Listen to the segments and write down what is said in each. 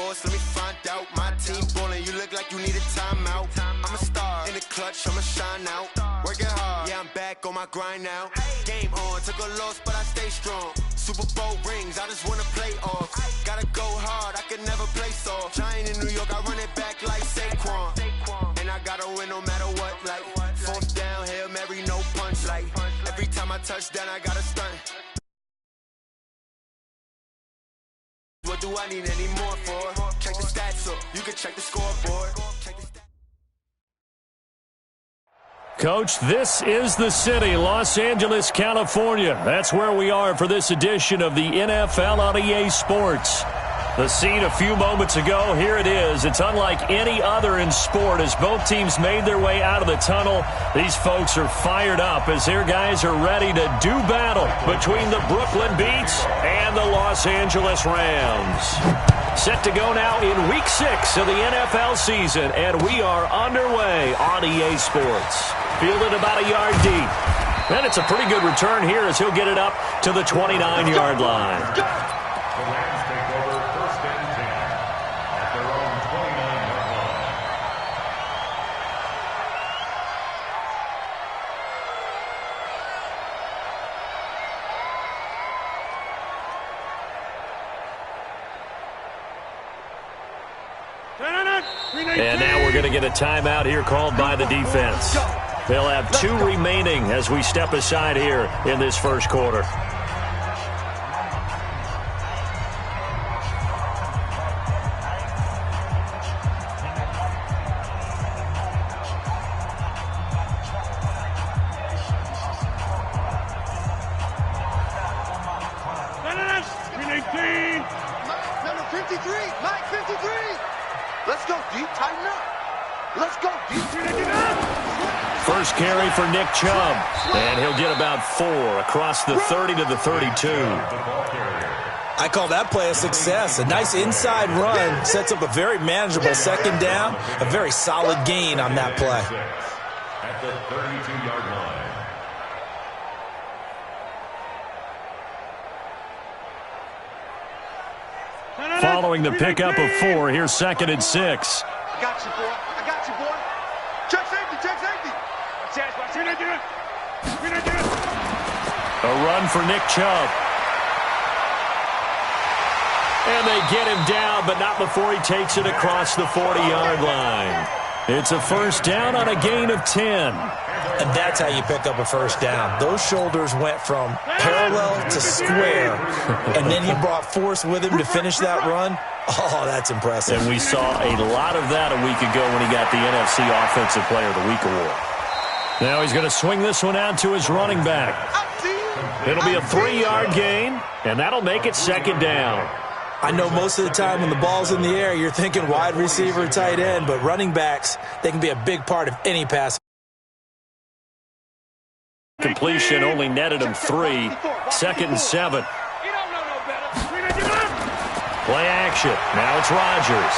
force, let me find out. My team ballin', you look like you need a timeout. I'm a star, in the clutch, I'ma shine out. Working hard, yeah, I'm back on my grind now. Game on, took a loss, but I stay strong. Super Bowl rings, I just wanna play off. Gotta go hard, I can never play soft. Giant in New York, I run it back like Saquon. And I gotta win no matter what, like fourth down, Hail Mary, no punch. Like every time I touch down, I gotta stunt. What do I need any more for? Check the stats up, you can check the scoreboard. Coach, this is the city, Los Angeles, California. That's where we are for this edition of the NFL on EA Sports. The scene a few moments ago, here it is. It's unlike any other in sport as both teams made their way out of the tunnel. These folks are fired up as their guys are ready to do battle between the Brooklyn Beats and the Los Angeles Rams. Set to go now in Week 6 of the NFL season, and we are underway on EA Sports. Fielded about a yard deep. And it's a pretty good return here as he'll get it up to the 29-yard line. The Rams take over 1st and 10 at their own 29-yard line. And now we're going to get a timeout here called by the defense. They'll have 2 remaining as we step aside here in this first quarter. Number 53, Mike 53. Let's go deep, tighten up. Let's go deep. First carry for Nick Chubb, and he'll get about 4 across the 30 to the 32. I call that play a success. A nice inside run sets up a very manageable second down, a very solid gain on that play. At the 32-yard line. Following the pickup of 4, here's 2nd and 6. I got you, boy. I got you, boy. Check safety, check safety. A run for Nick Chubb. And they get him down, but not before he takes it across the 40-yard line. It's a first down on a gain of 10. And that's how you pick up a first down. Those shoulders went from parallel to square, and then he brought force with him to finish that run. Oh, that's impressive. And we saw a lot of that a week ago when he got the NFC Offensive Player of the Week award. Now he's going to swing this one out to his running back. It'll be a 3-yard gain, and that'll make it 2nd down. I know most of the time when the ball's in the air, you're thinking wide receiver, tight end, but running backs, they can be a big part of any pass. Completion only netted him 3. 2nd and 7. Play action. Now it's Rodgers.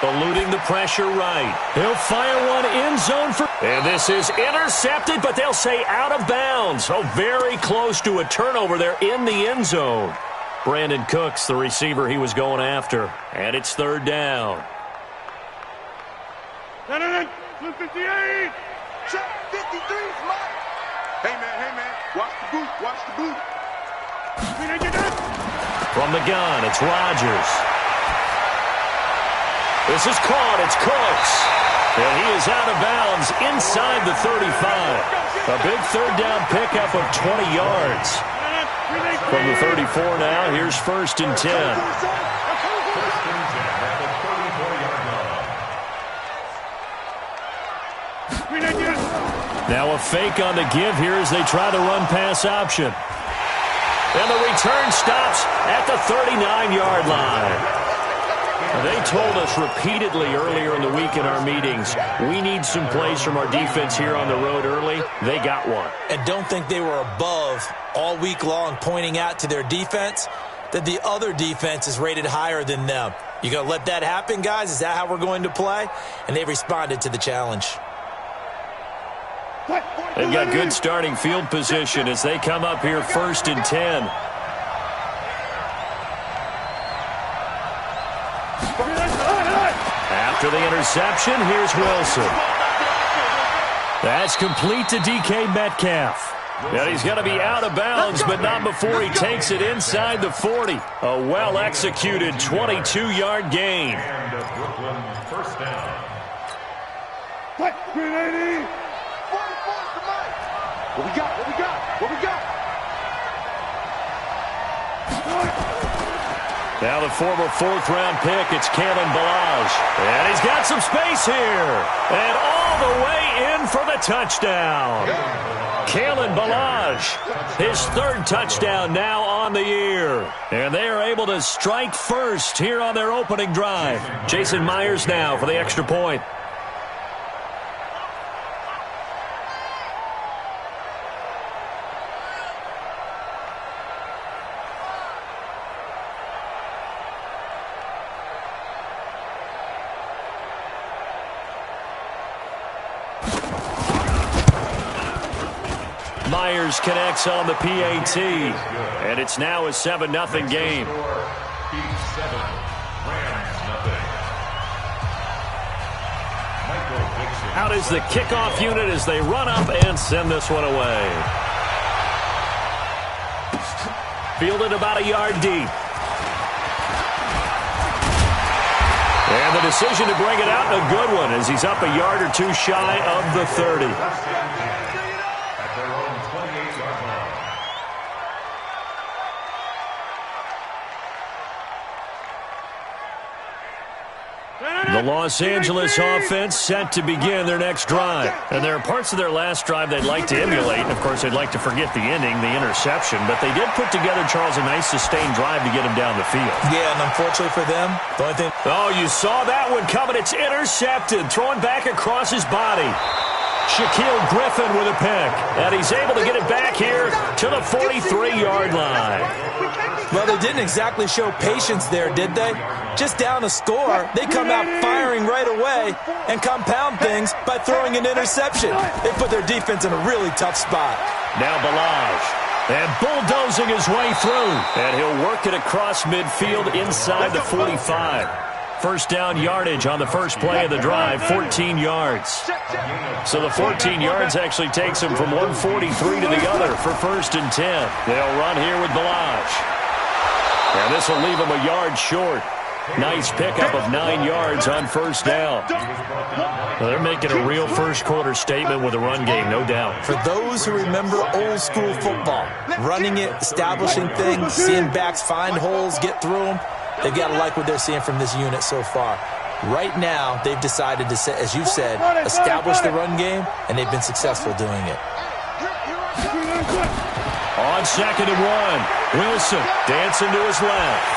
Eluding the pressure right. He'll fire one end zone for... And this is intercepted, but they'll say out of bounds. Oh, very close to a turnover there in the end zone. Brandon Cooks, the receiver he was going after. And it's 3rd down. 58. Check 53's Mike. Hey, man. Watch the boot. Watch the boot. From the gun, it's Rodgers. This is caught. It's Cooks. And he is out of bounds inside the 35. A big 3rd down pickup of 20 yards. From the 34 now, here's 1st and 10. Now a fake on the give here as they try to run pass option. And the return stops at the 39-yard line. They told us repeatedly earlier in the week in our meetings, we need some plays from our defense here on the road early. They got one. And don't think they were above all week long pointing out to their defense that the other defense is rated higher than them. You going to let that happen, guys? Is that how we're going to play? And they responded to the challenge. They've got good starting field position as they come up here 1st and 10. After the interception, here's Wilson. That's complete to DK Metcalf. And he's going to be out of bounds, but not before he takes it inside the 40. A well-executed 22-yard gain. And a Brooklyn first down. What? 380. What we got? What we got? What we got? Now the former fourth-round pick, it's Kalen Balaj. And he's got some space here. And all the way in for the touchdown. Kalen Balaj, his third touchdown now on the year. And they are able to strike first here on their opening drive. Jason Myers now for the extra point. Myers connects on the PAT, and it's now a 7-0 game. Out is the kickoff unit as they run up and send this one away. Fielded about a yard deep. And the decision to bring it out, a good one, as he's up a yard or two shy of the 30. The Los Angeles offense set to begin their next drive. And there are parts of their last drive they'd like to emulate. Of course, they'd like to forget the ending, the interception. But they did put together, Charles, a nice sustained drive to get him down the field. Yeah, and unfortunately for them, the only thing... Oh, you saw that one coming. It's intercepted. Throwing back across his body. Shaquille Griffin with a pick. And he's able to get it back here to the 43-yard line. Well, they didn't exactly show patience there, did they? Just down a score, they come out firing right away and compound things by throwing an interception. They put their defense in a really tough spot. Now Balaj. And bulldozing his way through. And he'll work it across midfield inside the 45. First down yardage on the first play of the drive, 14 yards. So the 14 yards actually takes him from 143 to the other for 1st and 10. They'll run here with Balaj. And this will leave him a yard short. Nice pickup of 9 yards on first down. Well, they're making a real first-quarter statement with a run game, no doubt. For those who remember old-school football, running it, establishing things, seeing backs find holes, get through them, they've got to like what they're seeing from this unit so far. Right now, they've decided to, as you said, establish the run game, and they've been successful doing it. On 2nd and 1, Wilson dancing to his left.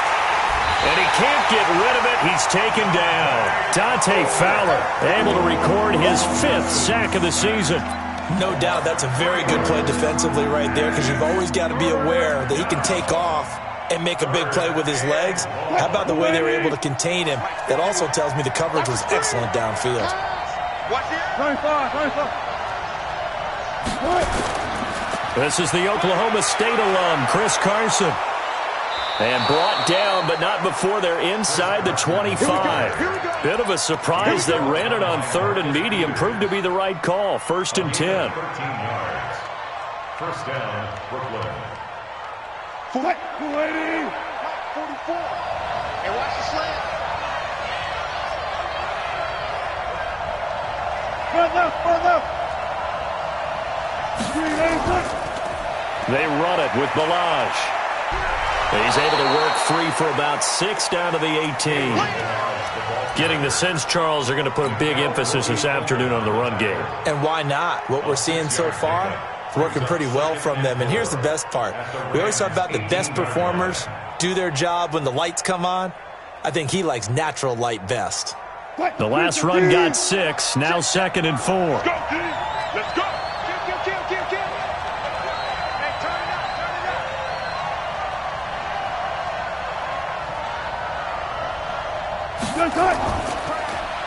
And he can't get rid of it. He's taken down. Dante Fowler able to record his 5th sack of the season. No doubt that's a very good play defensively right there, because you've always got to be aware that he can take off and make a big play with his legs. How about the way they were able to contain him? That also tells me the coverage was excellent downfield. This is the Oklahoma State alum, Chris Carson. And brought down, but not before they're inside the 25. Bit of a surprise. They ran it on 3rd and medium. Proved to be the right call. 1st and 10. 13 yards. First down, Brooklyn. 280. 44. Hey, watch the slant. Run left. They run it with Balaj. He's able to work free for about 6 down to the 18. Getting the sense, Charles, they're going to put a big emphasis this afternoon on the run game. And why not? What we're seeing so far, it's working pretty well from them. And here's the best part. We always talk about the best performers do their job when the lights come on. I think he likes natural light best. The last run got 6, now 2nd and 4. Let's go.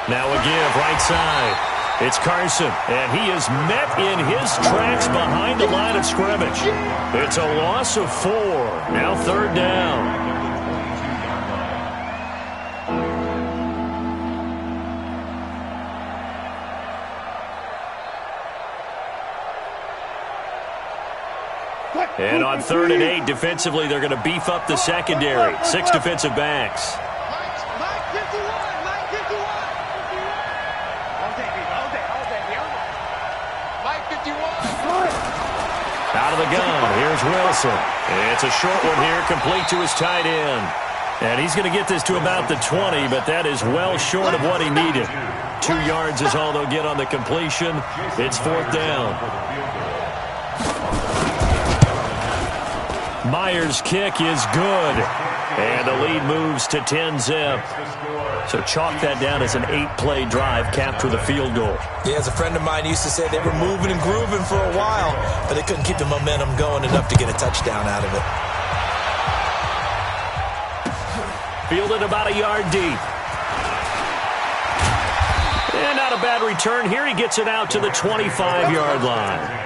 Now a give, right side. It's Carson, and he is met in his tracks behind the line of scrimmage. It's a loss of 4. Now 3rd down. And on 3rd and 8, defensively, they're going to beef up the secondary. 6 defensive backs. Out of the gun, here's Wilson. It's a short one here, complete to his tight end. And he's going to get this to about the 20, but that is well short of what he needed. 2 yards is all they'll get on the completion. It's 4th down. Myers' kick is good. And the lead moves to 10-zip. So chalk that down as an 8-play drive capped with a field goal. Yeah, as a friend of mine used to say, they were moving and grooving for a while, but they couldn't keep the momentum going enough to get a touchdown out of it. Fielded about a yard deep. And not a bad return here. He gets it out to the 25-yard line.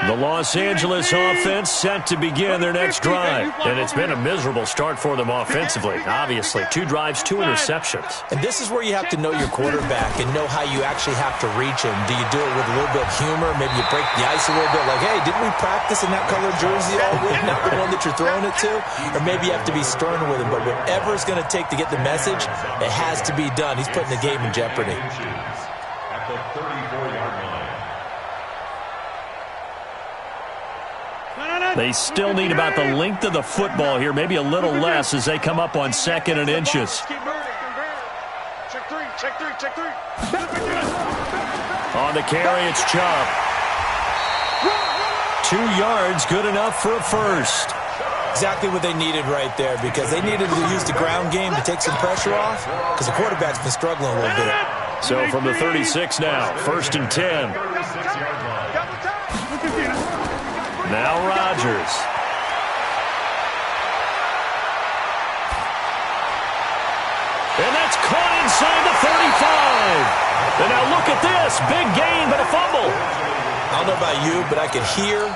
The Los Angeles offense set to begin their next drive. And it's been a miserable start for them offensively. Obviously, 2 drives, 2 interceptions. And this is where you have to know your quarterback and know how you actually have to reach him. Do you do it with a little bit of humor? Maybe you break the ice a little bit like, hey, didn't we practice in that color jersey all week? Not the one that you're throwing it to? Or maybe you have to be stern with him. But whatever it's going to take to get the message, it has to be done. He's putting the game in jeopardy. At the 34-yard line. They still need about the length of the football here, maybe a little less as they come up on 2nd and inches. On the carry, it's Chubb. 2 yards, good enough for a first. Exactly what they needed right there, because they needed to use the ground game to take some pressure off, because the quarterback's been struggling a little bit. So from the 36 now, 1st and 10. Now Rodgers. And that's caught inside the 35. And now look at this. Big gain, but a fumble. I don't know about you, but I could hear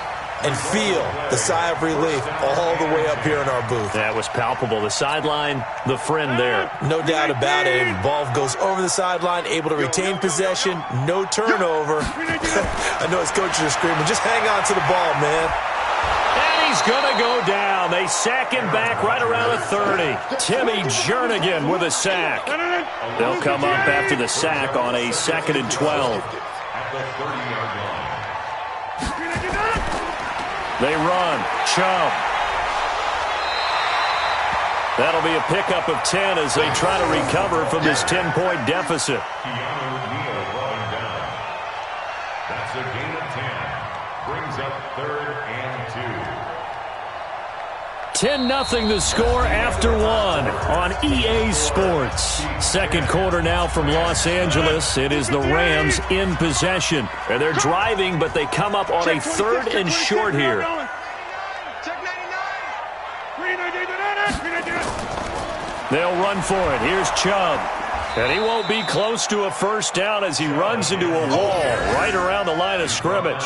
and feel the sigh of relief all the way up here in our booth. That was palpable. The sideline, the friend there. No doubt about it. The ball goes over the sideline, able to retain possession, no turnover. I know his coaches are screaming, just hang on to the ball, man. And he's going to go down. They sack him back right around the 30. Timmy Jernigan with a sack. They'll come up after the sack on a 2nd and 12. At the 30-yard line. They run. Chubb. That'll be a pickup of 10 as they try to recover from this 10-point deficit. That's a gain of 10. Brings up 3rd and 2. 10-0 the score after 1 on EA Sports. 2nd quarter now from Los Angeles. It is the Rams in possession. And they're driving, but they come up on a 3rd and short here. They'll run for it. Here's Chubb. And he won't be close to a first down as he runs into a wall right around the line of scrimmage.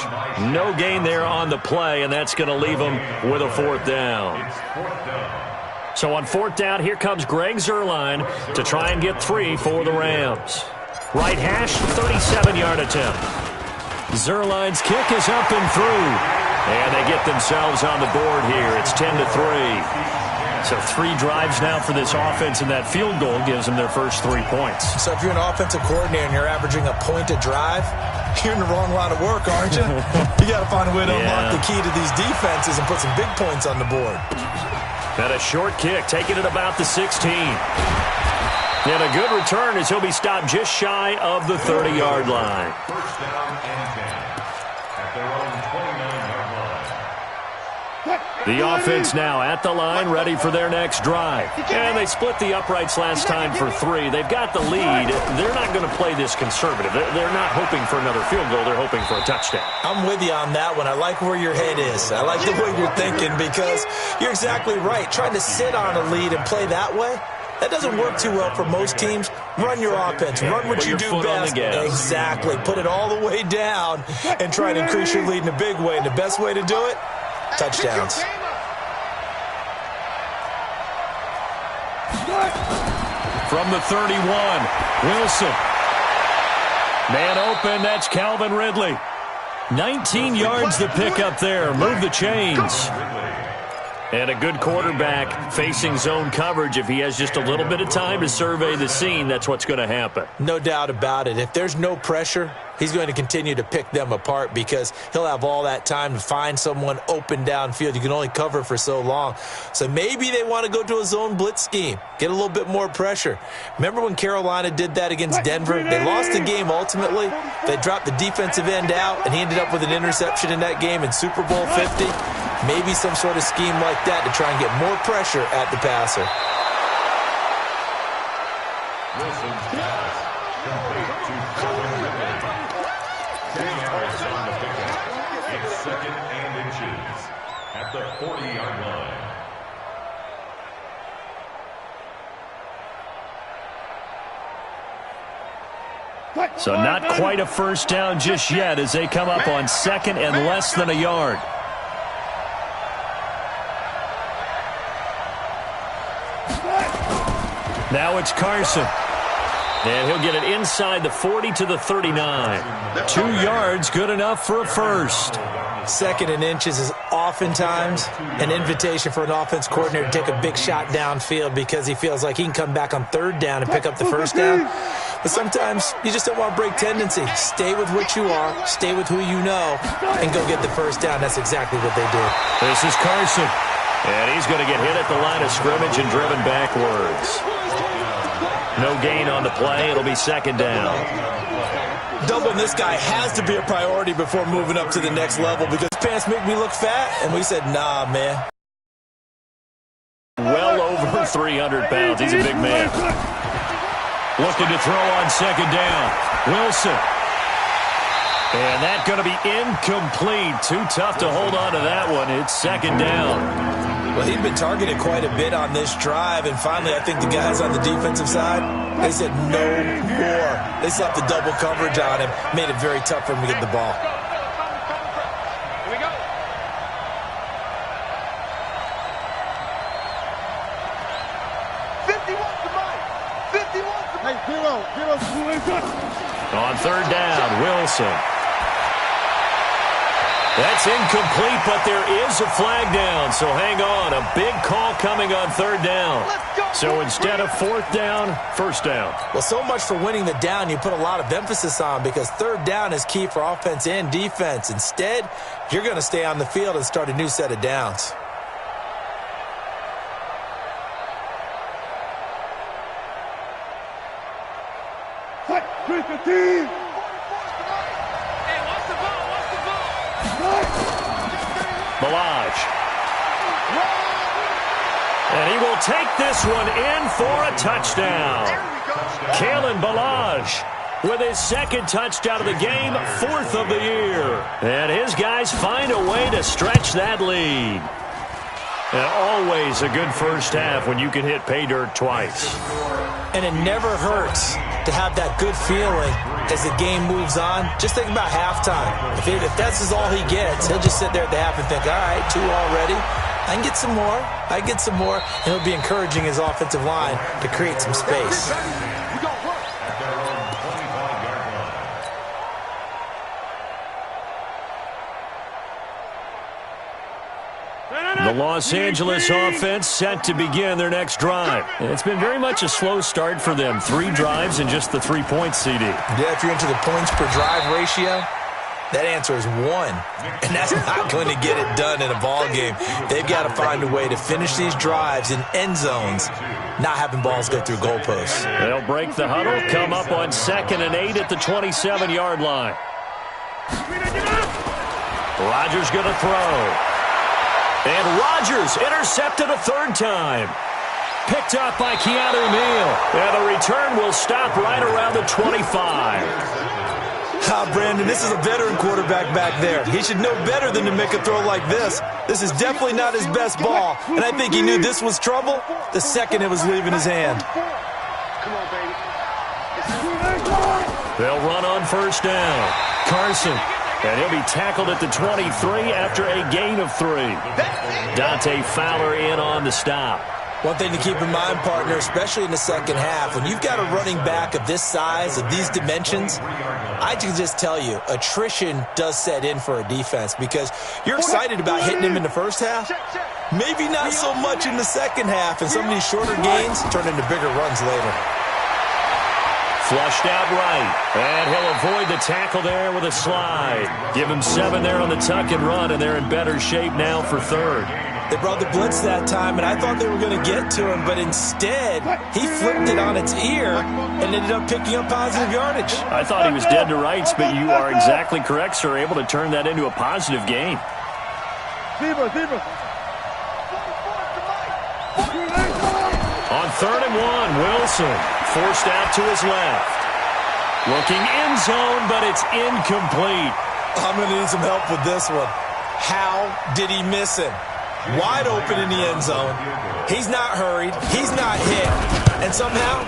No gain there on the play, and that's going to leave him with a 4th down. So on 4th down, here comes Greg Zuerlein to try and get 3 for the Rams. Right hash, 37-yard attempt. Zuerlein's kick is up and through. And they get themselves on the board here. It's 10-3. So 3 drives now for this offense, and that field goal gives them their first 3 points. So if you're an offensive coordinator and you're averaging a point a drive, you're in the wrong line of work, aren't you? You got to find a way to unlock the key to these defenses and put some big points on the board. And a short kick, taking it about the 16. And a good return as he'll be stopped just shy of the 30-yard line. First down and 10 at their own 29-yard line. The offense now at the line, ready for their next drive. And they split the uprights last time for 3. They've got the lead. They're not going to play this conservative. They're not hoping for another field goal. They're hoping for a touchdown. I'm with you on that one. I like where your head is. I like the way you're thinking, because you're exactly right. Trying to sit on a lead and play that way, that doesn't work too well for most teams. Run your offense. Run what you do best. Exactly. Put it all the way down and try to increase your lead in a big way. And the best way to do it, touchdowns. From the 31, Wilson. Man open, that's Calvin Ridley. 19 yards to pick up there. Move the chains. And a good quarterback facing zone coverage. If he has just a little bit of time to survey the scene, that's what's going to happen. No doubt about it. If there's no pressure, he's going to continue to pick them apart because he'll have all that time to find someone open downfield. You can only cover for so long. So maybe they want to go to a zone blitz scheme, get a little bit more pressure. Remember when Carolina did that against Denver? They lost the game ultimately. They dropped the defensive end out, and he ended up with an interception in that game in Super Bowl 50. Maybe some sort of scheme like that to try and get more pressure at the passer. Wilson's pass complete to Calvin Ridley. 10 yards on the pickup. It's 2nd and inches at the 40-yard line. So not quite a first down just yet as they come up on 2nd and less than a yard. Now it's Carson. And he'll get it inside the 40 to the 39. 2 yards, good enough for a first. 2nd and inches is oftentimes an invitation for an offense coordinator to take a big shot downfield because he feels like he can come back on 3rd down and pick up the first down. But sometimes you just don't want to break tendency. Stay with what you are, stay with who you know, and go get the first down. That's exactly what they do. This is Carson. And he's going to get hit at the line of scrimmage and driven backwards. No gain on the play. It'll be 2nd down. Doubling this guy has to be a priority before moving up to the next level because pants make me look fat, and we said, nah, man. Well over 300 pounds. He's a big man. Looking to throw on 2nd down. Wilson. And that's going to be incomplete. Too tough to hold on to that one. It's 2nd down. Well, he'd been targeted quite a bit on this drive, and finally I think the guys on the defensive side, they said no more. They slapped the double coverage on him, made it very tough for him to get the ball. Here we go. On 3rd down, Wilson. That's incomplete, but there is a flag down, so hang on. A big call coming on 3rd down. So instead of 4th down, 1st down. Well, so much for winning the down you put a lot of emphasis on because 3rd down is key for offense and defense. Instead, you're going to stay on the field and start a new set of downs. Balaj. And he will take this one in for a touchdown. Kalen Balaj with his 2nd touchdown of the game, 4th of the year. And his guys find a way to stretch that lead. And always a good first half when you can hit pay dirt twice. And it never hurts to have that good feeling as the game moves on. Just think about halftime. If that's all he gets, he'll just sit there at the half and think, all right, 2 already. I can get some more. I get some more. And he'll be encouraging his offensive line to create some space. The Los Angeles offense set to begin their next drive. And it's been very much a slow start for them. 3 drives and just the 3-point CD. Yeah, if you're into the points per drive ratio, that answer is 1. And that's not going to get it done in a ball game. They've got to find a way to finish these drives in end zones, not having balls go through goalposts. They'll break the huddle, come up on 2nd and 8 at the 27-yard line. Rodgers going to throw. And Rodgers intercepted a 3rd time. Picked up by Keanu Neal. And the return will stop right around the 25. Brandon, this is a veteran quarterback back there. He should know better than to make a throw like this. This is definitely not his best ball. And I think he knew this was trouble the second it was leaving his hand. Come on, baby. They'll run on 1st down. Carson. And he'll be tackled at the 23 after a gain of 3. Dante Fowler in on the stop. One thing to keep in mind, partner, especially in the second half, when you've got a running back of this size, of these dimensions, I can just tell you, attrition does set in for a defense because you're excited about hitting him in the first half. Maybe not so much in the second half, and some of these shorter gains turn into bigger runs later. Flushed out right, and he'll avoid the tackle there with a slide. Give him 7 there on the tuck and run, and they're in better shape now for third. They brought the blitz that time, and I thought they were going to get to him, but instead, he flipped it on its ear and ended up picking up positive yardage. I thought he was dead to rights, but you are exactly correct, sir, able to turn that into a positive gain. On 3rd and 1, Wilson forced out to his left. Looking end zone, but it's incomplete. I'm going to need some help with this one. How did he miss him? Wide open in the end zone. He's not hurried. He's not hit. And somehow,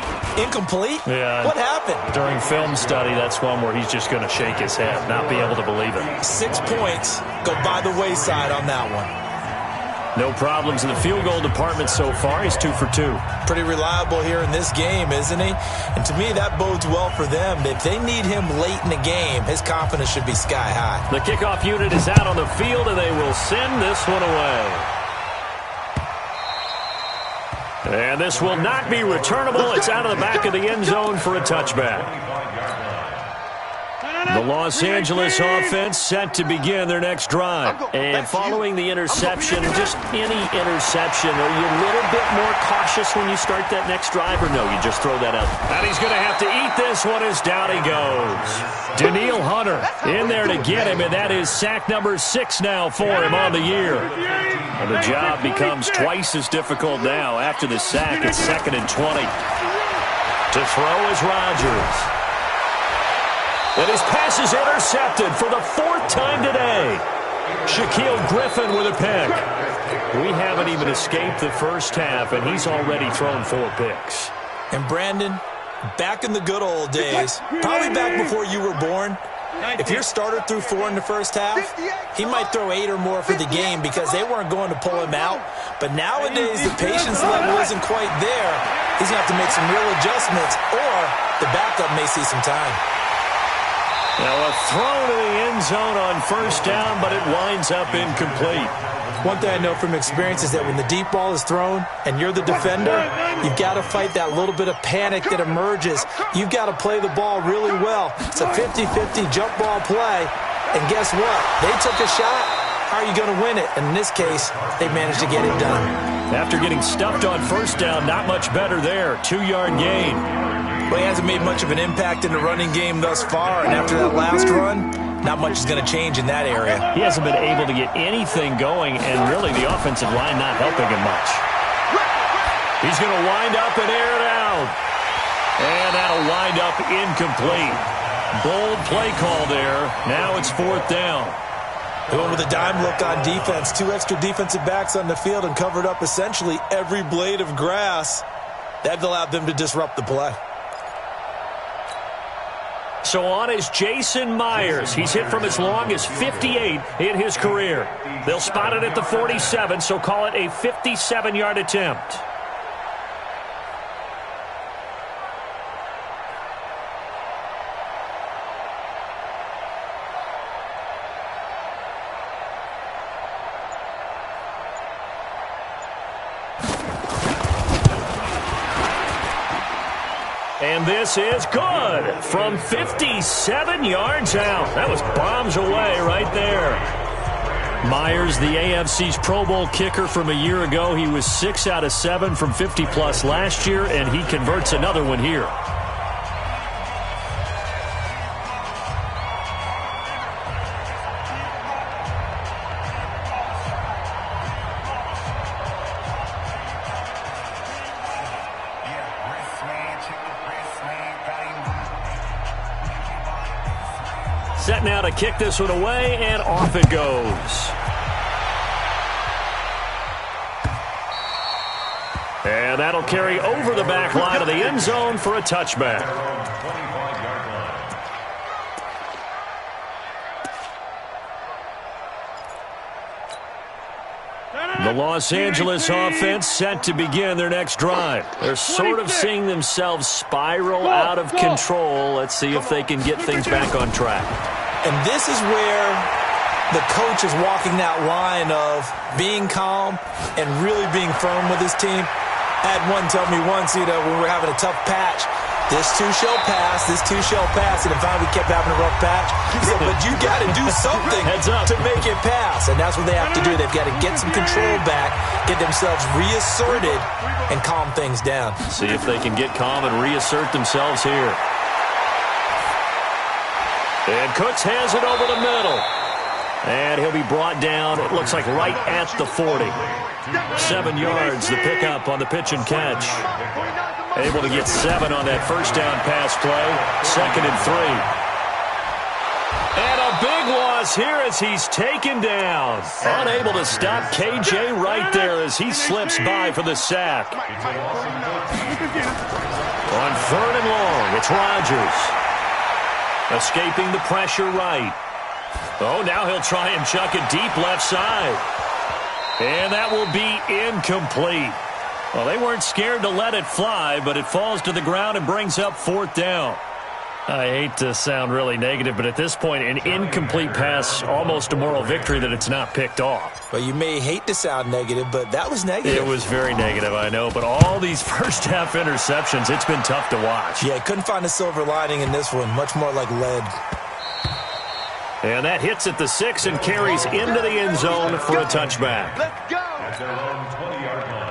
incomplete? Yeah. What happened? During film study, that's one where he's just going to shake his head, not be able to believe it. 6 points go by the wayside on that one. No problems in the field goal department so far. He's 2 for 2. Pretty reliable here in this game, isn't he? And to me, that bodes well for them. If they need him late in the game, his confidence should be sky high. The kickoff unit is out on the field, and they will send this one away. And this will not be returnable. It's out of the back of the end zone for a touchback. The Los Angeles offense set to begin their next drive. And following the interception, just any interception, are you a little bit more cautious when you start that next drive, or no, you just throw that out? And he's going to have to eat this one as down he goes. Danielle Hunter in there to get him, and that is sack number 6 now for him on the year. And the job becomes twice as difficult now after the sack. It's 2nd and 20. To throw is Rodgers. And his pass is intercepted for the 4th time today. Shaquille Griffin with a pick. We haven't even escaped the first half, and he's already thrown 4 picks. And Brandon, back in the good old days, probably back before you were born, if your starter threw 4 in the first half, he might throw 8 or more for the game because they weren't going to pull him out. But nowadays, the patience level isn't quite there. He's going to have to make some real adjustments, or the backup may see some time. Now a throw to the end zone on 1st down, but it winds up incomplete. One thing I know from experience is that when the deep ball is thrown and you're the defender, you've got to fight that little bit of panic that emerges. You've got to play the ball really well. It's a 50-50 jump ball play, and guess what? They took a shot. How are you going to win it? And in this case, they managed to get it done. After getting stuffed on 1st down, not much better there. 2-yard gain. Well, he hasn't made much of an impact in the running game thus far, and after that last run, not much is going to change in that area. He hasn't been able to get anything going, and really the offensive line not helping him much. He's going to wind up and air it out. And that'll wind up incomplete. Bold play call there. Now it's 4th down. They went with a dime look on defense. 2 extra defensive backs on the field and covered up essentially every blade of grass. That allowed them to disrupt the play. So on is Jason Myers. He's hit from as long as 58 in his career. They'll spot it at the 47, so call it a 57-yard attempt. And this is good from 57 yards out. That was bombs away right there. Myers, the AFC's Pro Bowl kicker from a year ago. He was 6 out of 7 from 50-plus last year, and he converts another one here. Set now to kick this one away, and off it goes. And that'll carry over the back line of the end zone for a touchback. The Los Angeles offense set to begin their next drive. They're sort of seeing themselves spiral out of control. Let's see if they can get things back on track. And this is where the coach is walking that line of being calm and really being firm with his team. I had one tell me once, when we were having a tough patch, this too shall pass, this too shall pass, and then finally we kept having a rough patch. He said, but you got to do something to make it pass, and that's what they have to do. They've got to get some control back, get themselves reasserted, and calm things down. See if they can get calm and reassert themselves here. And Cooks has it over the middle. And he'll be brought down, it looks like right at the 40. 7 yards, the pickup on the pitch and catch. Able to get 7 on that first down pass play. 2nd and 3. And a big loss here as he's taken down. Unable to stop KJ right there as he slips by for the sack. On 3rd and long, it's Rodgers. Escaping the pressure right. Oh, now he'll try and chuck it deep left side. And that will be incomplete. Well, they weren't scared to let it fly, but it falls to the ground and brings up 4th down. I hate to sound really negative, but at this point, an incomplete pass, almost a moral victory that it's not picked off. Well, you may hate to sound negative, but that was negative. It was very negative, I know, but all these first-half interceptions, it's been tough to watch. Yeah, couldn't find a silver lining in this one, much more like lead. And that hits at the 6 and carries into the end zone for a touchback. Let's go. At their own 20-yard line.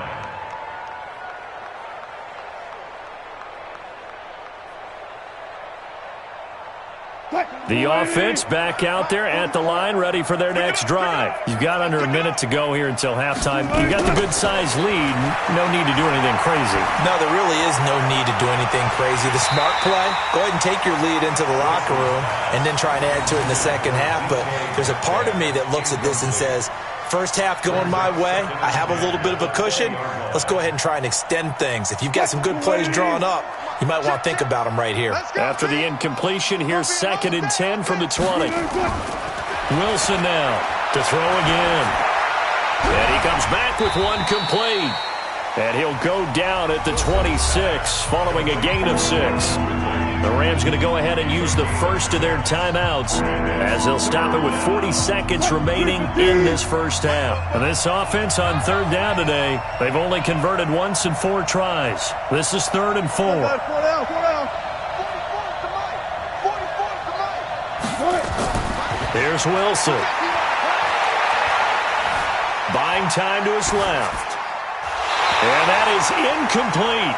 The offense back out there at the line, ready for their next drive. You've got under a minute to go here until halftime. You've got the good-sized lead. No need to do anything crazy. No, there really is no need to do anything crazy. The smart play, go ahead and take your lead into the locker room and then try and add to it in the second half. But there's a part of me that looks at this and says, first half going my way, I have a little bit of a cushion. Let's go ahead and try and extend things. If you've got some good plays drawn up, you might want to think about them right here. After the incompletion, here's 2nd and 10 from the 20. Wilson now to throw again. And he comes back with one complete. And he'll go down at the 26 following a gain of 6. The Rams going to go ahead and use the first of their timeouts as they'll stop it with 40 seconds remaining in this first half. And this offense on 3rd down today, they've only converted once in 4 tries. This is 3rd and 4. Here's Wilson. Buying time to his left. And that is incomplete.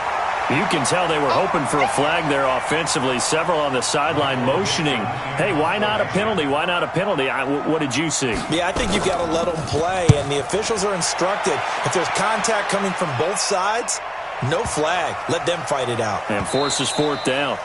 You can tell they were hoping for a flag there offensively. Several on the sideline motioning, hey, why not a penalty? Why not a penalty? What did you see? Yeah, I think you've got to let them play, and the officials are instructed. If there's contact coming from both sides, no flag. Let them fight it out. And forces 4th down.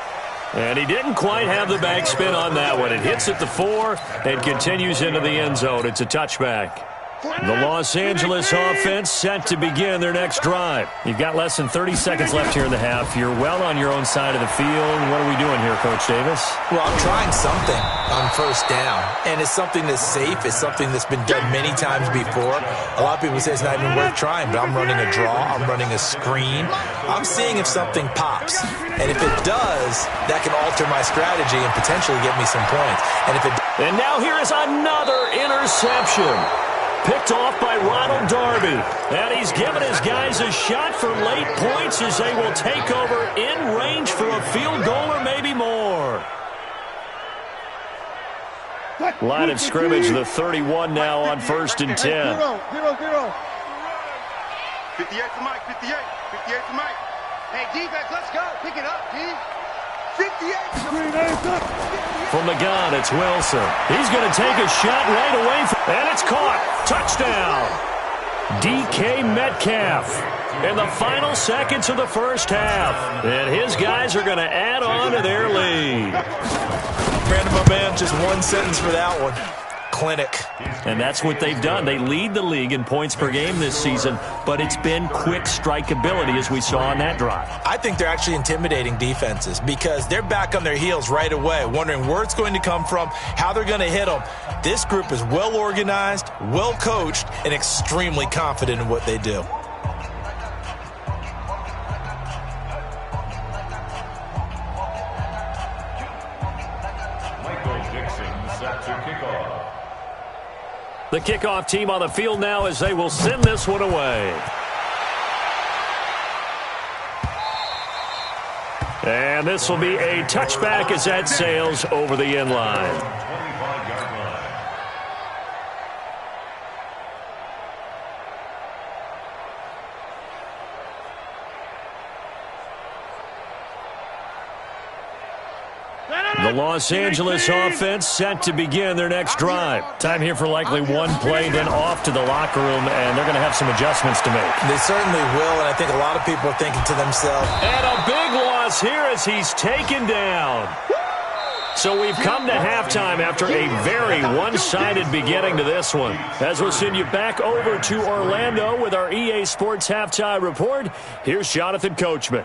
And he didn't quite have the backspin on that one. It hits at the 4 and continues into the end zone. It's a touchback. The Los Angeles offense set to begin their next drive. You've got less than 30 seconds left here in the half. You're well on your own side of the field. What are we doing here, Coach Davis? Well, I'm trying something on 1st down, and it's something that's safe. It's something that's been done many times before. A lot of people say it's not even worth trying, but I'm running a draw. I'm running a screen. I'm seeing if something pops, and if it does, that can alter my strategy and potentially get me some points. And now here is another interception. Picked off by Ronald Darby. And he's given his guys a shot for late points as they will take over in range for a field goal or maybe more. Line of scrimmage, the 31 now on 1st and 10. 0-0. 58 to Mike, 58 to Mike. Hey, defense, let's go. Pick it up, D. 58. From the gun, it's Wilson. He's going to take a shot right away. And it's caught. Touchdown. DK Metcalf in the final seconds of the first half. And his guys are going to add on to their lead. Brandon, my man, just one sentence for that one. clinic. And that's what they've done. They lead the league in points per game this season, but it's been quick strike ability as we saw on that drive. I think they're actually intimidating defenses because they're back on their heels right away, wondering where it's going to come from, how they're going to hit them. This group is well organized, well coached, and extremely confident in what they do. The kickoff team on the field now as they will send this one away. And this will be a touchback as that sails over the end line. The Los Angeles offense set to begin their next drive. Time here for likely one play, then off to the locker room, and they're going to have some adjustments to make. They certainly will, and I think a lot of people are thinking to themselves. And a big loss here as he's taken down. So we've come to halftime after a very one-sided beginning to this one. As we'll send you back over to Orlando with our EA Sports Halftime Report, here's Jonathan Coachman.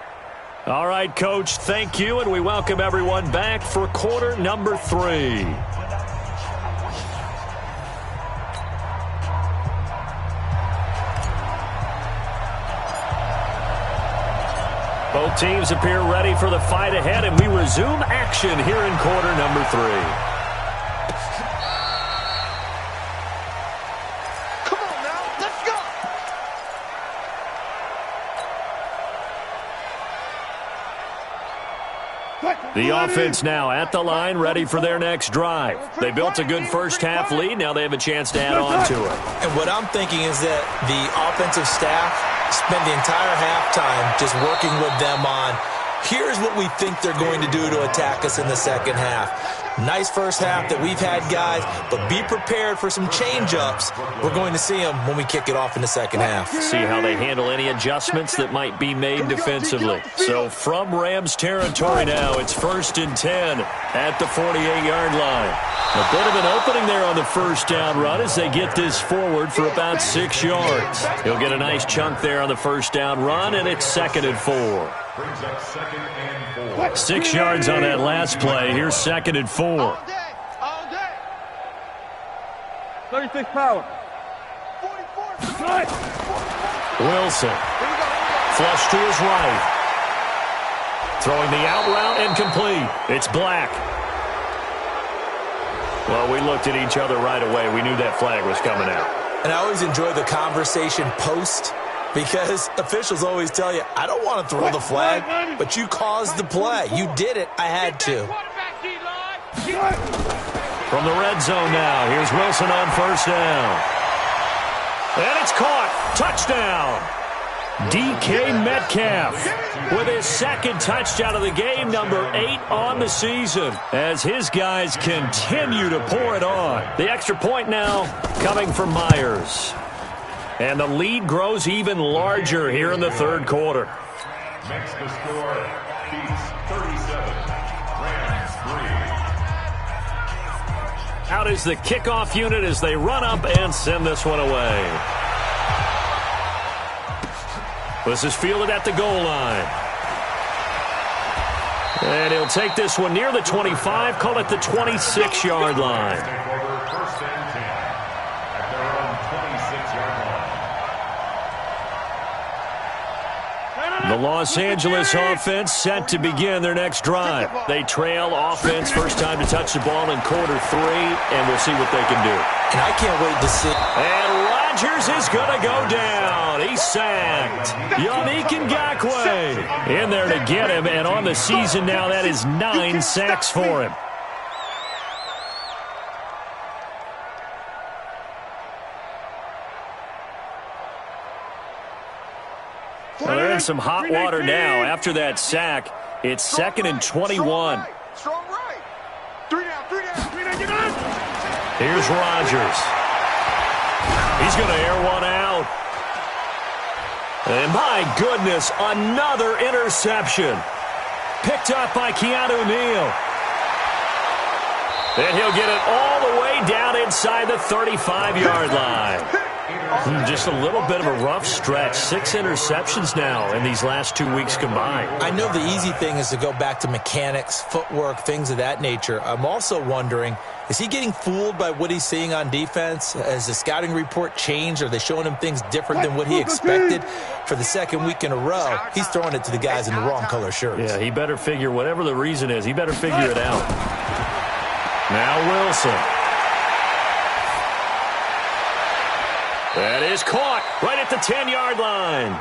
All right, Coach, thank you, and we welcome everyone back for quarter number 3. Both teams appear ready for the fight ahead, and we resume action here in quarter number 3. The offense now at the line, ready for their next drive. They built a good first-half lead. Now they have a chance to add on to it. And what I'm thinking is that the offensive staff spent the entire halftime just working with them on, here's what we think they're going to do to attack us in the second half. Nice first half that we've had, guys, but be prepared for some change-ups. We're going to see them when we kick it off in the second half. See how they handle any adjustments that might be made defensively. So from Rams territory now, it's 1st and 10 at the 48-yard line. A bit of an opening there on the first down run as they get this forward for about 6 yards. He'll get a nice chunk there on the first down run, and it's 2nd and 4. 6 yards on that last play. Here's 2nd and 4. All day. 36 power. 44. Wilson. Flush to his right. Throwing the out route and complete. It's Black. Well, we looked at each other right away. We knew that flag was coming out. And I always enjoy the conversation post, because officials always tell you, I don't want to throw the flag, but you caused the play. You did it. I had to. From the red zone now, here's Wilson on first down. And it's caught. Touchdown. DK Metcalf with his second touchdown of the game, number 8 on the season, as his guys continue to pour it on. The extra point now coming from Myers. And the lead grows even larger here in the third quarter. Makes the score, Chiefs 37, Rams 3. Out is the kickoff unit as they run up and send this one away. This is fielded at the goal line. And he'll take this one near the 25, call it the 26-yard line. First and 10 at their own 26-yard line. The Los Angeles offense set to begin their next drive. They trail offense, first time to touch the ball in quarter 3, and we'll see what they can do. And I can't wait to see. And Rodgers is going to go down. He's sacked. Yannick Ngakoue in there to get him, and on the season now, that is 9 sacks for him. Well, they're in some hot water now. After that sack, it's 2nd and 21. Strong right. 3 down. Here's Rodgers. He's going to air one out. And my goodness, another interception. Picked up by Keanu Neal. And he'll get it all the way down inside the 35-yard line. Just a little bit of a rough stretch. 6 interceptions now in these last 2 weeks combined. I know the easy thing is to go back to mechanics, footwork, things of that nature. I'm also wondering, is he getting fooled by what he's seeing on defense? Has the scouting report changed? Are they showing him things different than what he expected? For the second week in a row, he's throwing it to the guys in the wrong color shirts. Yeah, he better figure, whatever the reason is, he better figure it out. Now Wilson. That is caught right at the 10-yard line.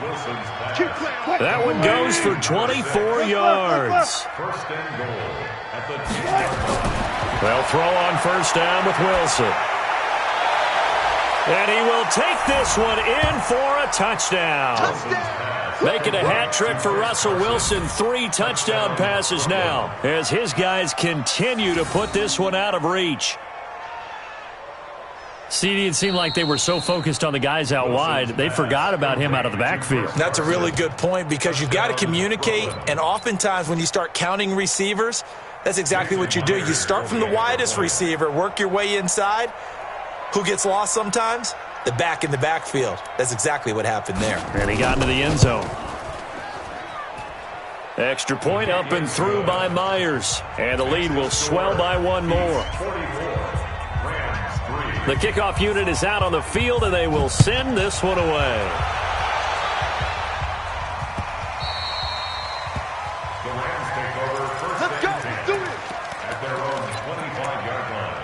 That one goes for 24 yards. First and goal at the 10-yard line. They'll throw on first down with Wilson. And he will take this one in for a touchdown. Making a hat trick for Russell Wilson. 3 touchdown passes now as his guys continue to put this one out of reach. CD, it seemed like they were so focused on the guys out wide, they forgot about him out of the backfield. That's a really good point because you've got to communicate, and oftentimes when you start counting receivers, that's exactly what you do. You start from the widest receiver, work your way inside. Who gets lost sometimes? The back in the backfield. That's exactly what happened there. And he got into the end zone. Extra point up and through by Myers. And the lead will swell by 1 more. The kickoff unit is out on the field, and they will send this one away. The Rams take over first and 10 at their own 25-yard line.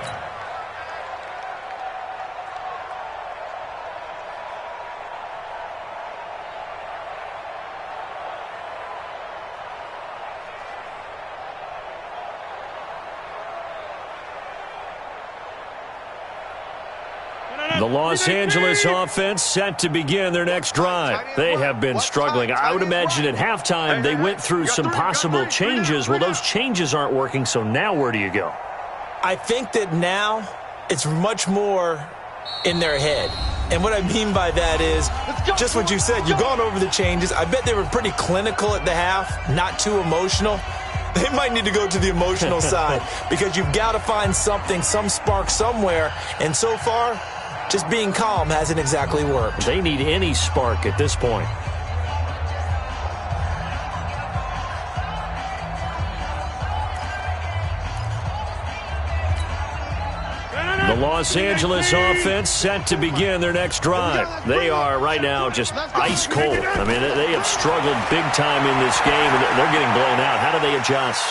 The Los Angeles offense set to begin their next drive. They have been struggling. I would imagine at halftime they went through some possible changes. Well, those changes aren't working, so now where do you go? I think that now it's much more in their head. And what I mean by that is just what you said. You've gone over the changes. I bet they were pretty clinical at the half, not too emotional. They might need to go to the emotional side because you've got to find something, some spark somewhere. And so far, just being calm hasn't exactly worked. They need any spark at this point. The Los Angeles offense set to begin their next drive. They are right now just ice cold. I mean, they have struggled big time in this game, and they're getting blown out. How do they adjust?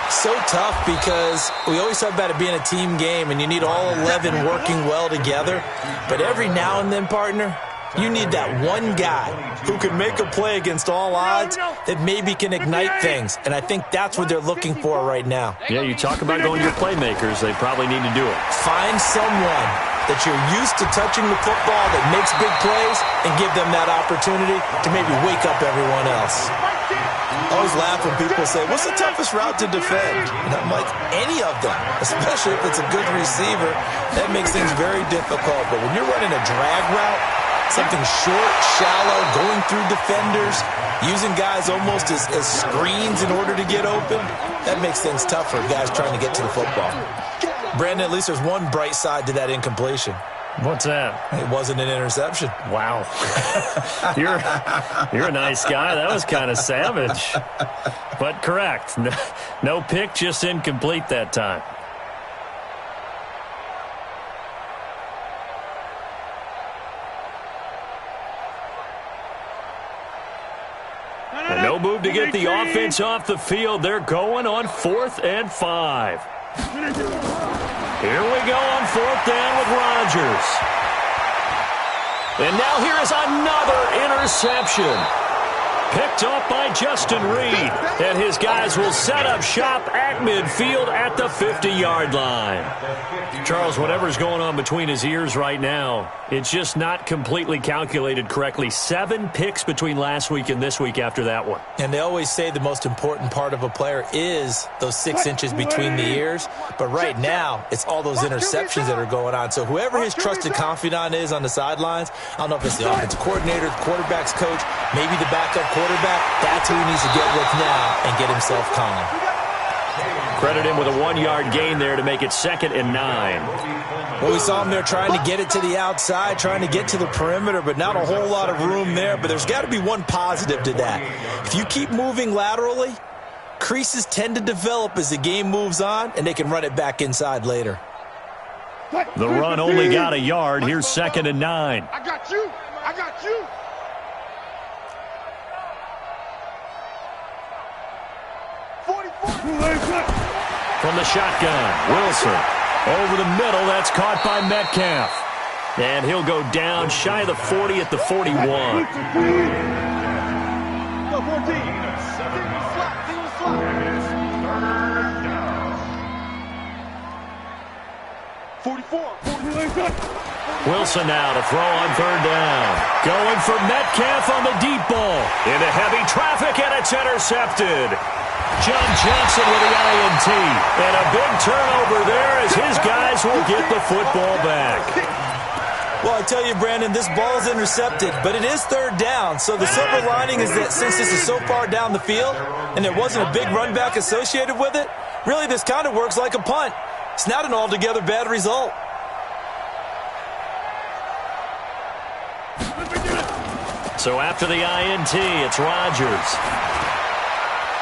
So tough because we always talk about it being a team game, and you need all 11 working well together. But every now and then, partner, you need that one guy who can make a play against all odds that maybe can ignite things. And I think that's what they're looking for right now. Yeah, you talk about going to your playmakers. They probably need to do it. Find someone that you're used to touching the football that makes big plays and give them that opportunity to maybe wake up everyone else. I always laugh when people say, what's the toughest route to defend? And I'm like, any of them, especially if it's a good receiver. That makes things very difficult. But when you're running a drag route, something short, shallow, going through defenders, using guys almost as screens in order to get open, that makes things tough for guys trying to get to the football. Brandon, at least there's one bright side to that incompletion. What's that? It wasn't an interception. Wow. You're a nice guy. That was kind of savage. But correct. No pick, just incomplete that time. And no move to get the offense off the field. They're going on 4th and 5. Here we go on 4th down with Rodgers. And now here is another interception. Picked up by Justin Reed. And his guys will set up shop at midfield at the 50-yard line. Charles, whatever's going on between his ears right now, it's just not completely calculated correctly. 7 picks between last week and this week after that one. And they always say the most important part of a player is those 6 inches between the ears. But right now, it's all those interceptions that are going on. So whoever his trusted confidant is on the sidelines, I don't know if it's the offensive coordinator, the quarterback's coach, maybe the backup quarterback, that's who he needs to get with now and get himself calm. Credit him with a 1-yard gain there to make it 2nd and 9. Well, we saw him there trying to get it to the outside, trying to get to the perimeter, but not a whole lot of room there. But there's got to be one positive to that. If you keep moving laterally, creases tend to develop as the game moves on, and they can run it back inside later. The run only got a yard. Here's 2nd and 9. I got you. I got you. From the shotgun, Wilson. Over the middle, that's caught by Metcalf. And he'll go down shy of the 40 at the 41. Go 14. Wilson now to throw on 3rd down. Going for Metcalf on the deep ball. Into heavy traffic, and it's intercepted. John Johnson with the INT. And a big turnover there as his guys will get the football back. Well, I tell you, Brandon, this ball is intercepted, but it is 3rd down. So the silver lining is that since this is so far down the field and there wasn't a big run back associated with it, really this kind of works like a punt. It's not an altogether bad result. So after the INT, it's Rodgers.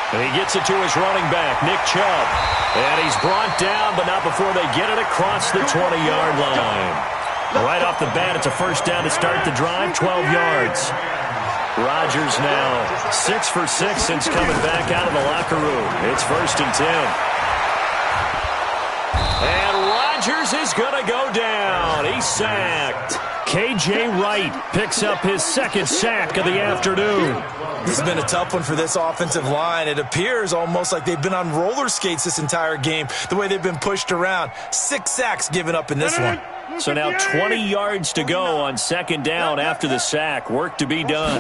And he gets it to his running back, Nick Chubb. And he's brought down, but not before they get it across the 20-yard line. Right off the bat, it's a 1st down to start the drive, 12 yards. Rodgers now 6 for 6 since coming back out of the locker room. It's 1st and 10. And Rodgers is going to go down. He's sacked. K.J. Wright picks up his 2nd sack of the afternoon. This has been a tough one for this offensive line. It appears almost like they've been on roller skates this entire game, the way they've been pushed around. 6 sacks given up in this one. So now 20 yards to go on 2nd down after the sack. Work to be done.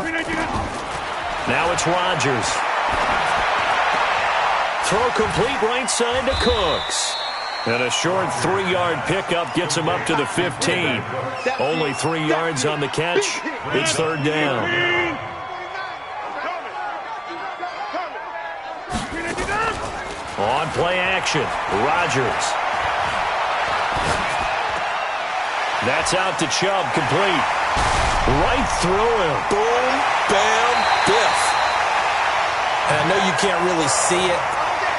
Now it's Rodgers. Throw complete right side to Cooks. And a short 3-yard pickup gets him up to the 15. Only 3 yards on the catch. It's 3rd down. On play action, Rodgers. That's out to Chubb, complete. Right through him. Boom, bam, biff. And I know you can't really see it,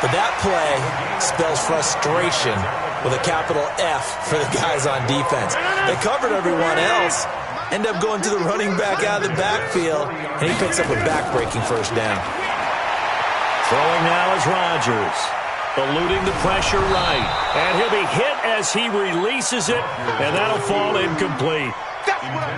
but that play spells frustration with a capital F for the guys on defense. They covered everyone else, end up going to the running back out of the backfield, and he picks up a back-breaking 1st down. Throwing now is Rodgers. Eluding the pressure right. And he'll be hit as he releases it, and that'll fall incomplete.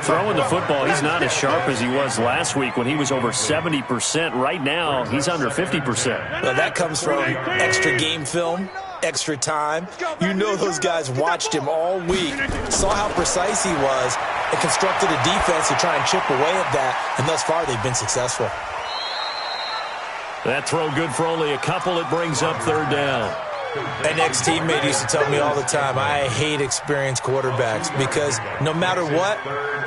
Throwing the football, he's not as sharp as he was last week when he was over 70%. Right now, he's under 50%. Well, that comes from extra game film, extra time. You know those guys watched him all week, saw how precise he was, and constructed a defense to try and chip away at that, and thus far they've been successful. That throw good for only a couple. It brings up 3rd down. An ex-teammate used to tell me all the time, I hate experienced quarterbacks because no matter what,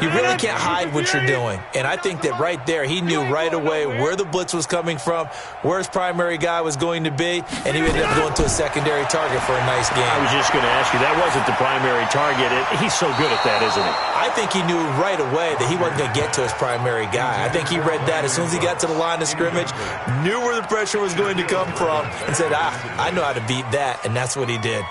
you really can't hide what you're doing. And I think that right there, he knew right away where the blitz was coming from, where his primary guy was going to be, and he ended up going to a secondary target for a nice game. I was just going to ask you, that wasn't the primary target. He's so good at that, isn't he? I think he knew right away that he wasn't going to get to his primary guy. I think he read that as soon as he got to the line of scrimmage, knew where the pressure was going to come from, and said, I know how to beat that, and that's what he did.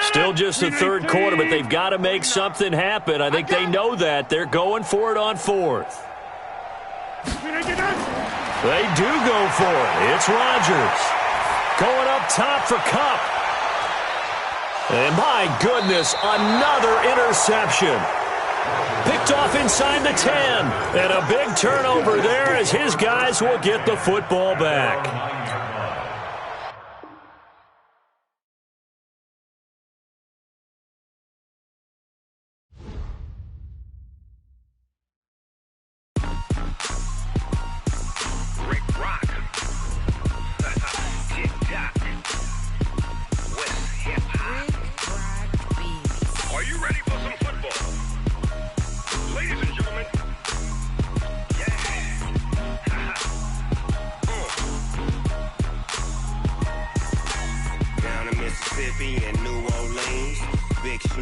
Still just the 3rd quarter, but they've got to make something happen. I think they know that. They're going for it on 4th. They do go for it. It's Rodgers. Going up top for Kupp. And my goodness, another interception. Picked off inside the 10. And a big turnover there as his guys will get the football back.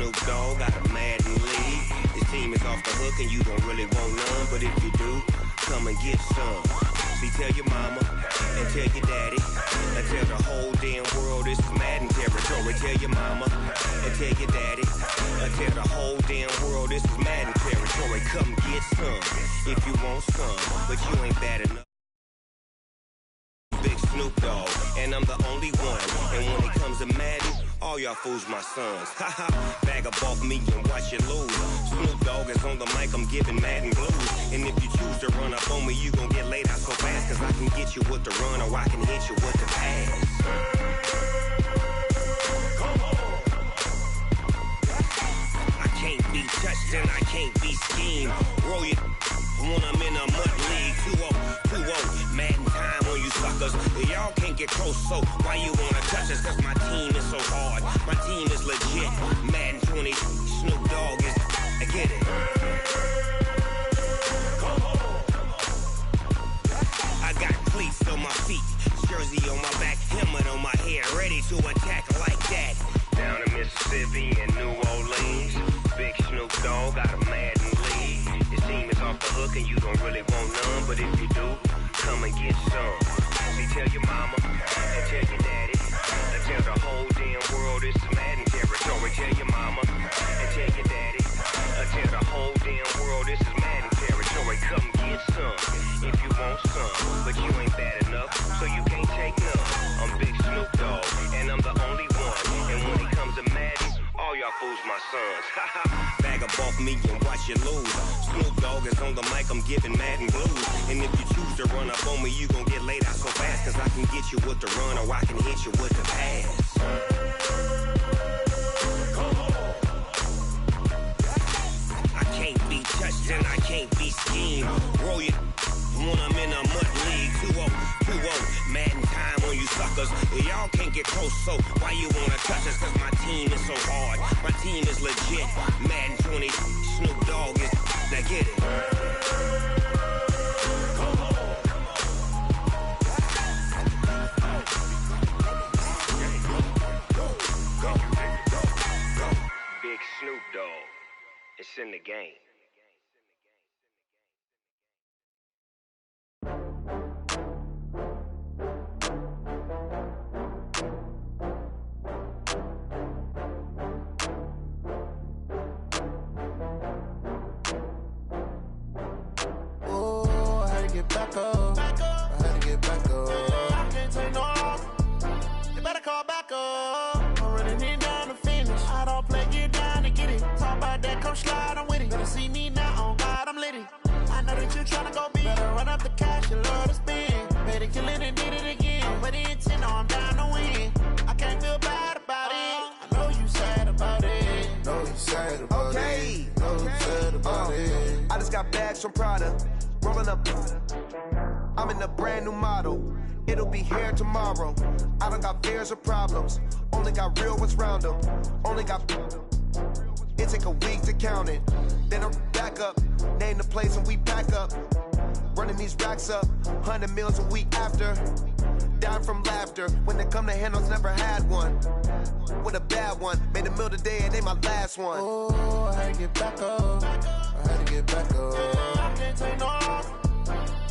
Snoop Dogg got a Madden league. This team is off the hook and you don't really want none, but if you do, come and get some. See, tell your mama and tell your daddy and tell the whole damn world this is Madden territory. Tell your mama and tell your daddy and tell the whole damn world this is Madden territory. Come get some if you want some, but you ain't bad enough. Big Snoop Dogg, and I'm the only one. And when it comes to Madden, all y'all fools my sons. Haha, bag up off me and watch you lose. Snoop Dogg is on the mic, I'm giving Madden blues. And if you choose to run up on me, you gon' get laid out so fast. Cause I can get you with the run or I can hit you with the pass. Come on. I can't be touched and I can't be schemed. Roll you when I'm in a mud league. 2-0, Madden time on you suckers. Y'all can't get close, so why you wanna touch us? Cause my team is so hard. My team is legit. Madden 20, Snoop Dogg is. I get it. Come on. I got cleats on my feet, jersey on my back, helmet on my head, ready to attack like that. Down in Mississippi and New Orleans, Big Snoop Dogg got a Madden league. His team is off the hook and you don't really want none, but if you do, come and get some. See, tell your mama and tell your daddy and tell the whole damn world this is Madden territory. Tell your mama and tell your daddy and tell the whole damn world this is Madden territory. Come get some if you want some, but you ain't bad enough, so you can't take none. I'm Big Snoop Dogg, and I'm the only one. And when it comes to Madden, all y'all fools my sons. Bag up off me and watch you lose. Snoop Dogg is on the mic, I'm giving Madden blues. And if you choose to run up on me, you gon' get laid out so fast. Cause I can get you with the run or I can hit you with the pass. Come on. I can't be touched and I can't be schemed. Roll you when I'm in a mud league. 2-0, Madden time on you suckers. Y'all can't get close, so why you wanna touch us? Cause my team is so hard. My team is legit. Madden 20, Snoop Dogg is. Now get it. Come on. Big Snoop Dogg. It's in the game. Back up. I had to get back up. I can't take no loss. You better call back up. I'm running it down to finish. I don't play, get down to get it. Talk about that, come slide, I'm with it. Better see me now, on God, I'm lit it. I know that you tryna go big. Better run up the cash, you love to spend. Better kill it and did it again. But the intent, I'm down to win. I can't feel bad about it. I know you sad about it. Know you sad about it. Know you sad about it. I just got bags from Prada. Rolling up, I'm in a brand new model. It'll be here tomorrow. I don't got fears or problems. Only got real ones round them. Only got. It take a week to count it. Then I'm back up. Name the place and we pack up. Running these racks up. 100 meals a week after. Down from laughter. When they come to handles, never had one. With a bad one. Made a meal today and they my last one. Oh, I had to get back up. I had to get back up. I can't take no loss.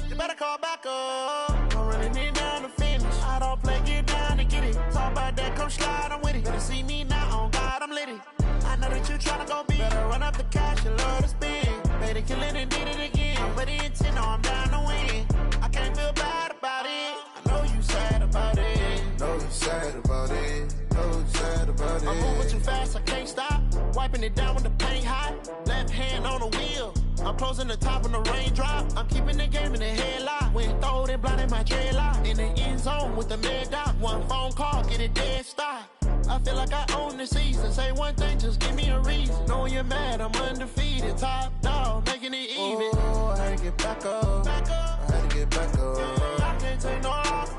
You better call back up. I'm running it down to finish. I don't play, get down to get it. Talk about that, come slide, I'm with it. Better see me now, on God, I'm lit it. I know that you tryna go big. Better run up the cash, you love to spend. Better kill it and did it again. But the intent, I'm down to win. I can't feel bad about it. I know you sad about it. Know you sad about it. Know you sad about it. I'm moving too fast, I can't stop. Wiping it down when the paint hot. Left hand on the wheel. I'm closing the top when the raindrop. I'm keeping the game in the headlock. When throwed and blinded my dreadlock. In the end zone with the mad dot. One phone call, get it dead stop. I feel like I own the season. Say one thing, just give me a reason. Knowing you're mad, I'm undefeated. Top dog, making it even. Oh, I had to get back up. I had to get back up. I can't take no loss.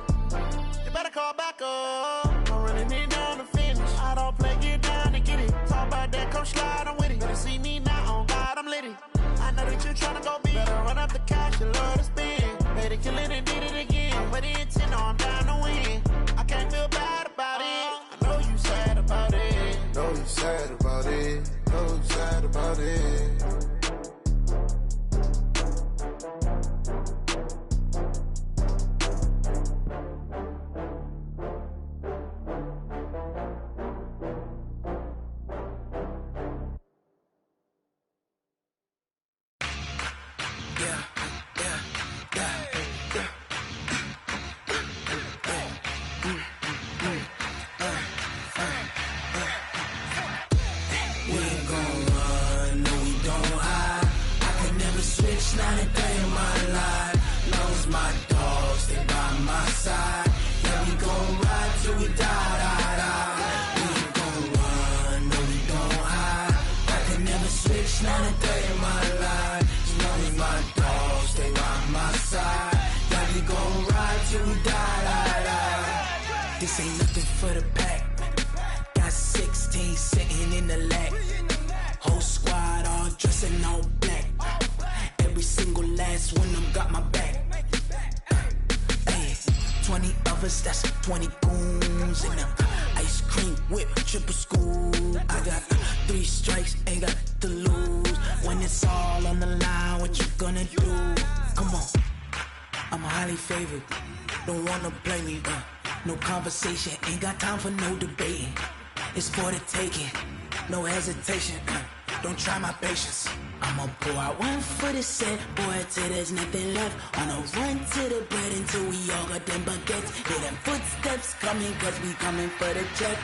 You better call back up. I'm running it down to finish. I don't play, get down to get it. Talk about that, come slide, I'm with it. Better see me now, on God, I'm lit it. I know that you tryna go big. Better run up the cash, you love to spend. Better kill it and did it again. But the intent, I'm down to win. I can't feel bad about it. I know you sad about it. Know you sad about it. my dogs, they by my side. Yeah, we gon' ride till we die, die, die. We ain't gon' run, no, we don't hide. I can never switch, not a day in my life. As long as my dogs, they by my side. Yeah, we gon' ride till we die, die, die. This ain't nothing for the pack. Got 16 sitting in the lap. Whole squad all dressed in all black. Every single last one of them got my back. Hey, 20 of us, that's 20 goons in them. Ice cream whip, triple scoop. I got 3 strikes, ain't got to lose. When it's all on the line, what you gonna do? Come on, I'm highly favored. Don't wanna play me, no conversation, ain't got time for no debating. It's for the taking, no hesitation, don't try my patience. I'ma pour out one for the set, boy, till there's nothing left. On a run to the bread until we all got them baguettes. Hear them footsteps coming, cause we coming for the check.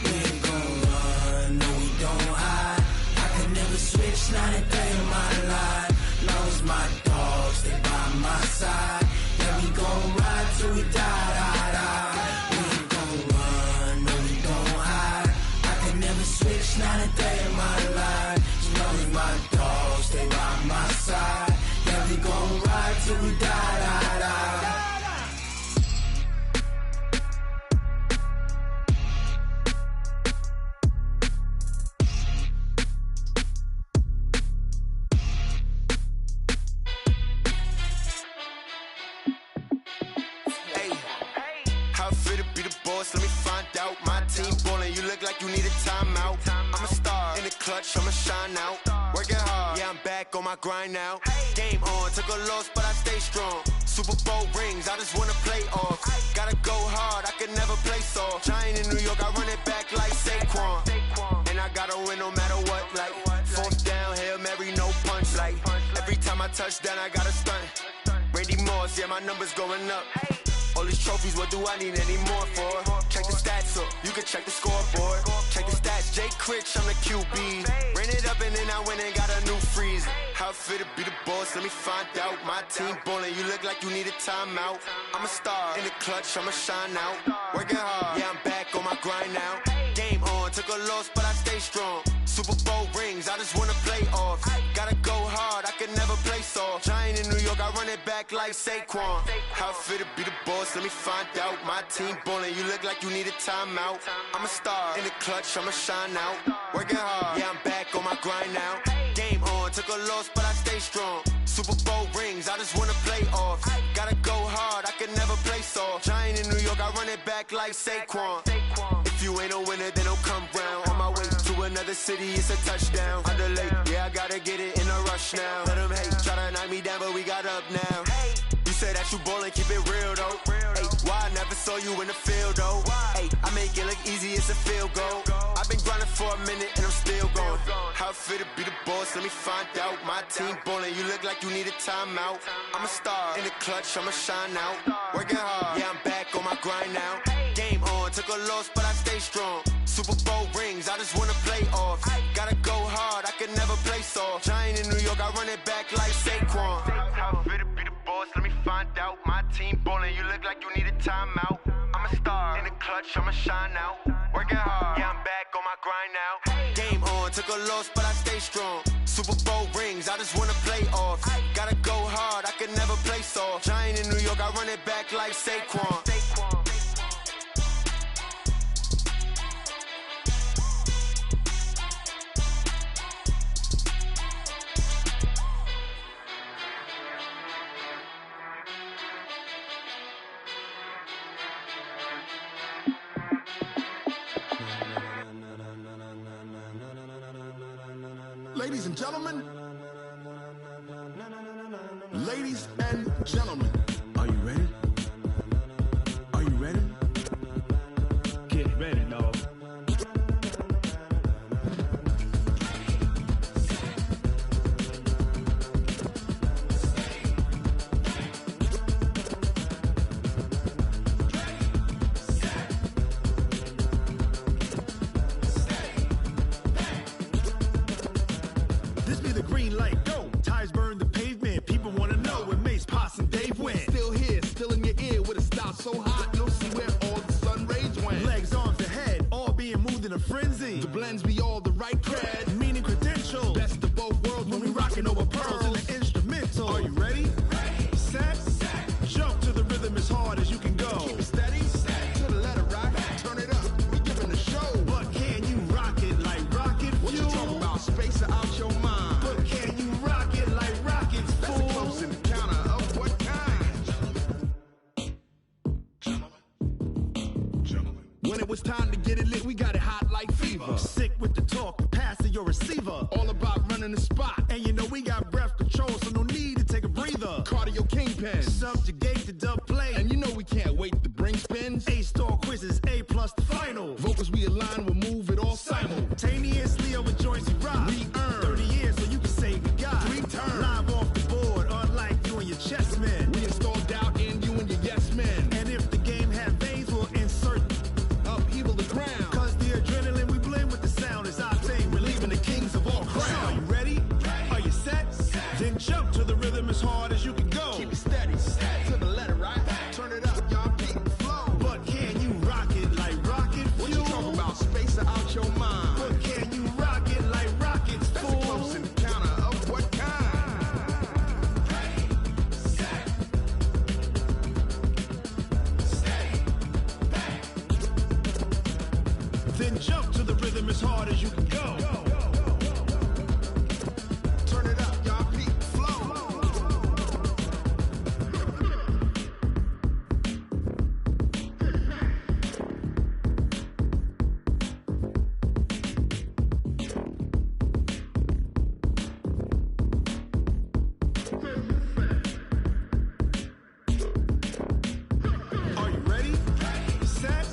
We ain't gon' run, no, we don't hide. I can never switch, not a day in my life. Long as my dogs, they by my side. Yeah, we gon' ride till we die, die, die. We ain't gon' run, no, we don't hide. I can never switch, not a day in my life. As long as my dogs, they by my side. Yeah, we gon' ride till we die, die, die. Let me find out. My team ballin', you look like you need a timeout. I'm a star in the clutch, I'ma shine out. Working hard, yeah, I'm back on my grind now. Game on, took a loss, but I stay strong. Super Bowl rings, I just wanna play off. Gotta go hard, I could never play soft. Giant in New York, I run it back like Saquon. And I gotta win no matter what, like 4th down, Hail Mary, no punch. Like every time I touch down, I gotta stunt. Randy Moss, yeah, my numbers going up. All these trophies, what do I need any more for? Check the stats up, you can check the scoreboard. Check the stats, Jay Critch, I'm the QB. Ran it up and then I went and got a new freeze. How fit to be the boss, let me find out. My team ballin', you look like you need a timeout. I'm a star in the clutch, I'ma shine out. Working hard, yeah, I'm back on my grind now. Game on, took a loss, but I stay strong. Super Bowl rings, I just wanna play off. Gotta go hard, I could never play soft. Giant in New York, I run it back like Saquon. How fit to be the boss, let me find out. My team ballin', you look like you need a timeout. I'm a star in the clutch, I'ma shine out. Working hard, yeah, I'm back on my grind now. Game on, took a loss, but I stay strong. Super Bowl rings, I just wanna play off. Gotta go hard, I could never play soft. Giant in New York, I run it back like Saquon. If you ain't a winner, then don't come round. On my way to another city, it's a touchdown. Underlay, yeah, I gotta get it in a rush now. Let them hate, try to knock me down, but we got up now. You say that you ballin', keep it real though. Hey, why I never saw you in the field though? Hey, I make it look easy, it's a field goal. I've been grinding for a minute and I'm still going. How fit to be the boss, let me find out. My team ballin', you look like you need a timeout. I'm a star in the clutch, I'ma shine out. Working hard, yeah, I'm back on my grind now. Game on, took a loss, but I stay strong. Super Bowl rings, I just wanna play off. Gotta go hard, I could never play soft. Giant in New York, I run it back like Saquon. How fit to be the boss, let me find out. My team ballin', you look like you need a timeout. I'm a star in the clutch, I'ma shine out. Working hard, yeah, I'm back on my grind now. Game on, took a loss, but I stay strong. Super Bowl rings, I just wanna play off. Gotta go hard, I could never play soft. Giant in New York, I run it back like Saquon. Ladies and gentlemen, ladies and gentlemen, are you ready? Are you ready? Get ready, dog. Yo, it's time to get it lit. We got it hot like fever. Sick with the talk, passing your receiver. All about running the spot. And you know we got breath control, so no need to take a breather. Cardio kingpin. Subjugate the dub play. And you know we can't wait to bring spins. A-star quizzes, A+ the final. Vocals we align, we'll move it all simultaneously over joints we rock. We earn 30 years so you can say we got 3 turns. Live off the board, unlike you and your chess men. We install doubt in you and your yes men. And if the game had veins, we'll insert upheaval the ground. Cause the adrenaline we blend with the sound is our thing. We're leaving the kings of all crowns. So are you ready? Are you set? Then jump to the rhythm as hard as you can go. Keep it steady, to the letter, right? Turn it up, y'all keep the flow. But can you rock it like rocket fuel? What you talking about? Space out your mind. But can you rock it like rockets, That's fool? a close encounter of what kind? Then jump to the rhythm as hard as you can go. Turn it up, y'all keep the flow. Are you ready? Set?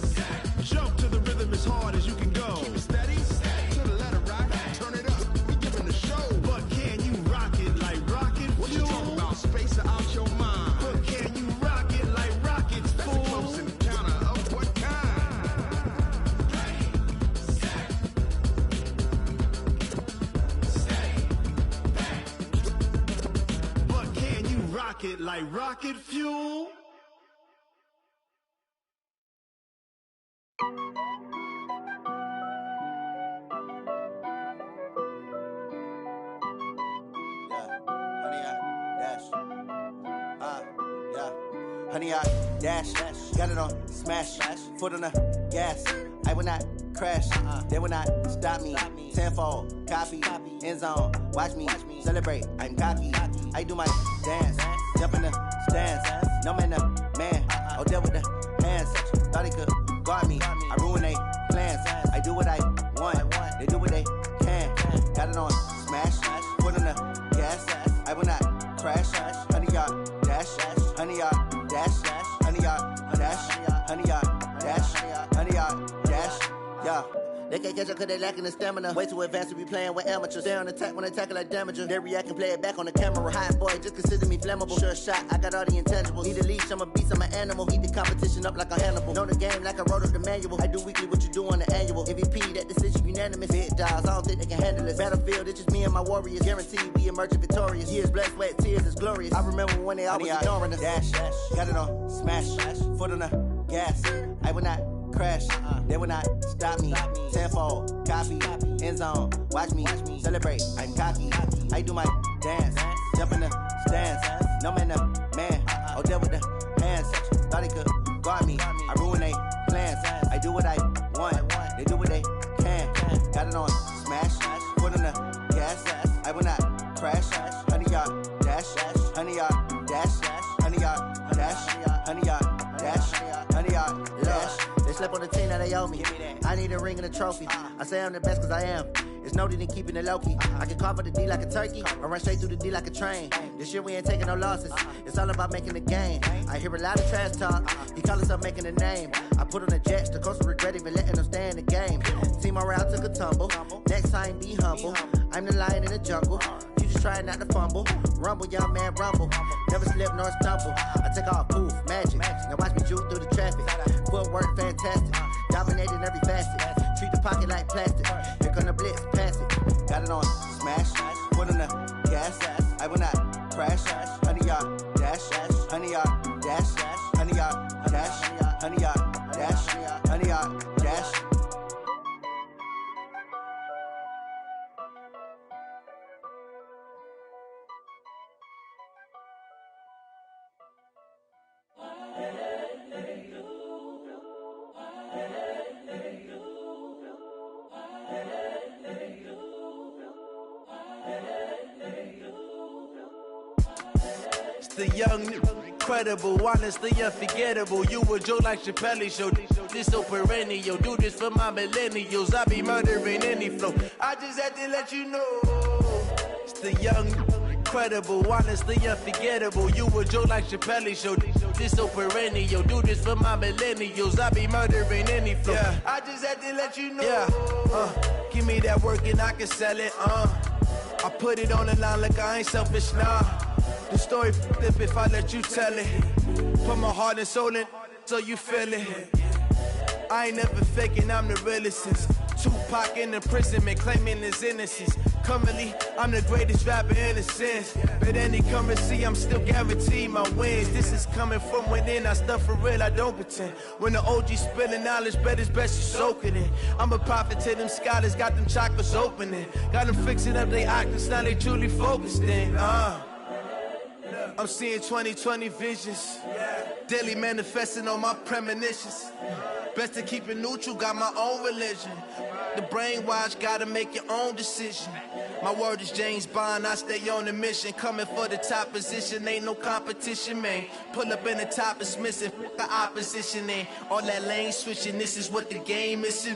Jump to the rhythm as hard as you can go. Keep it steady, to the letter, right? Turn it up, we giving the show. But can you rock it like rocket What you fuel? talking about? Space out your mind. But can you rock it like rockets, That's a fool? close encounter of what kind? But can you rock it like rocket fuel? Honey, I dash, got it on smash, foot on the gas. I will not crash, they will not stop me. Tenfold, copy, end zone, watch me celebrate. I'm cocky, I do my dance, jump in the stands. No man, man, oh there with the hands. Thought he could guard me, I ruin they plans. I do what I want, they do what they can. Got it on smash, foot on the gas. I will not crash, honey, y'all dash, honey, y'all dash, honey, y'all dash, honey, y'all dash, honey, y'all dash, yeah. They can't catch up cause they lacking the stamina. Way too advanced to be playing with amateurs. Stay on attack when attack like damager. They react and play it back on the camera. Hot boy, just consider me flammable. Sure shot, I got all the intangibles. Need a leash, I'm a beast, I'm an animal. Eat the competition up like a Hannibal. Know the game like I wrote up the manual. I do weekly what you do on the annual. MVP, that decision unanimous. Big dials, I don't think they can handle this. Battlefield, it's just me and my warriors. Guaranteed we emerging victorious. Years, blood, sweat, tears, it's glorious. I remember when they always ignoring us. Dash, got it on smash, foot on the gas. I will not crash, they will not stop me. Tenfold, copy, end zone, watch me celebrate. I'm cocky, I do my dance, jump in the stands. No man, man, oh there with the hands. Thought he could guard me, I ruin they plans. I do what I want, they do what they can. Got it on smash, foot on the gas. I will not crash, honey, y'all dash, honey, y'all dash, honey, y'all dash, honey, y'all dash, honey, y'all dash. They slept on the team that they owe me. I need a ring and a trophy. I say I'm the best cause I am. It's no need in keeping it low key. I can carve up the D like a turkey or run straight through the D like a train. This year we ain't taking no losses. It's all about making the game. I hear a lot of trash talk. He call himself making a name. I put on the jets. The coach will regret even letting them stay in the game. Team morale took a tumble. Next time be humble. I'm the lion in the jungle. You just try not to fumble. Rumble, young man, rumble. Never slip nor stumble. I take off, poof, magic. Now watch me juke through the traffic. Footwork fantastic. Dominating every facet. Treat the pocket like plastic. Here come the blitz, pass it. Got it on smash. Foot on the gas. I will not crash. Honey, y'all dash. Honey, y'all dash. Honey, y'all dash. Honey, y'all dash. Honey, y'all dash. It's the young incredible, honestly unforgettable. You a joke like Chappelle show. This so perennial. Do this for my millennials. I be murdering any flow. I just had to let you know. It's the young, incredible, honestly unforgettable. You a joke like Chappelle show. This so perennial. Do this for my millennials. I be murdering any flow. Yeah. I just had to let you know. Yeah. Give me that work and I can sell it. I put it on the line like I ain't selfish, nah. The story flip if I let you tell it. Put my heart and soul in so you feel it. I ain't never faking, I'm the realest since Tupac in imprisonment, claiming his innocence. Currently, I'm the greatest rapper in a sense. But any currency, I'm still guaranteed my wins. This is coming from within, I stuff for real, I don't pretend. When the OG spilling knowledge, bet it's best you soak it in. I'm a prophet to them scholars, got them chakras opening. Got them fixing up they octaves, now they truly focused in. I'm seeing 2020 visions. Daily manifesting on my premonitions. Best to keep it neutral, got my own religion. The brainwash, gotta make your own decision. My word is James Bond, I stay on the mission. Coming for the top position, ain't no competition, man. Pull up in the top, it's missing, the opposition ain't. All that lane switching, this is what the game is.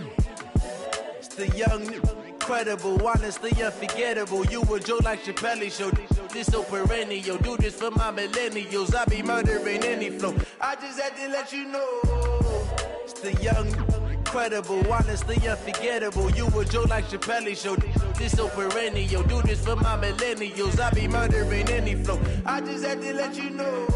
It's the young, incredible, honestly unforgettable. You a joke like Chappelle show. This so perennial. Do this for my millennials. I be murdering any flow. I just had to let you know. It's the young, incredible, honestly unforgettable. You a joke like Chappelle show. This so perennial. Do this for my millennials. I be murdering any flow. I just had to let you know.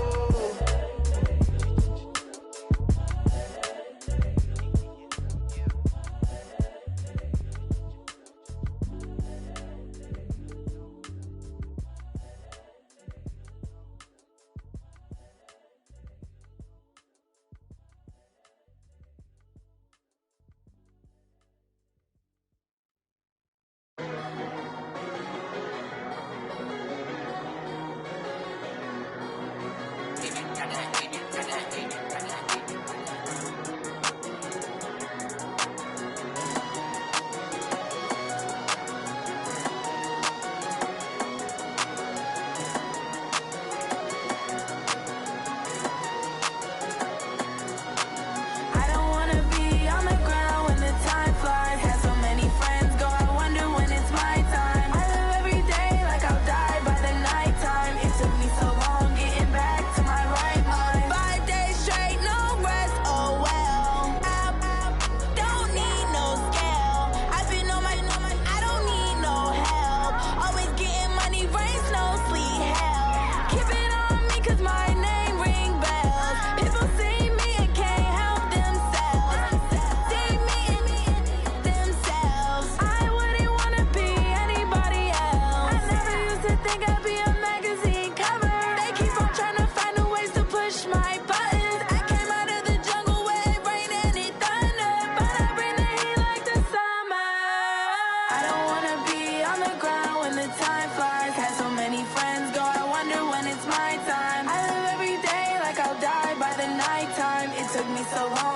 It took me so long.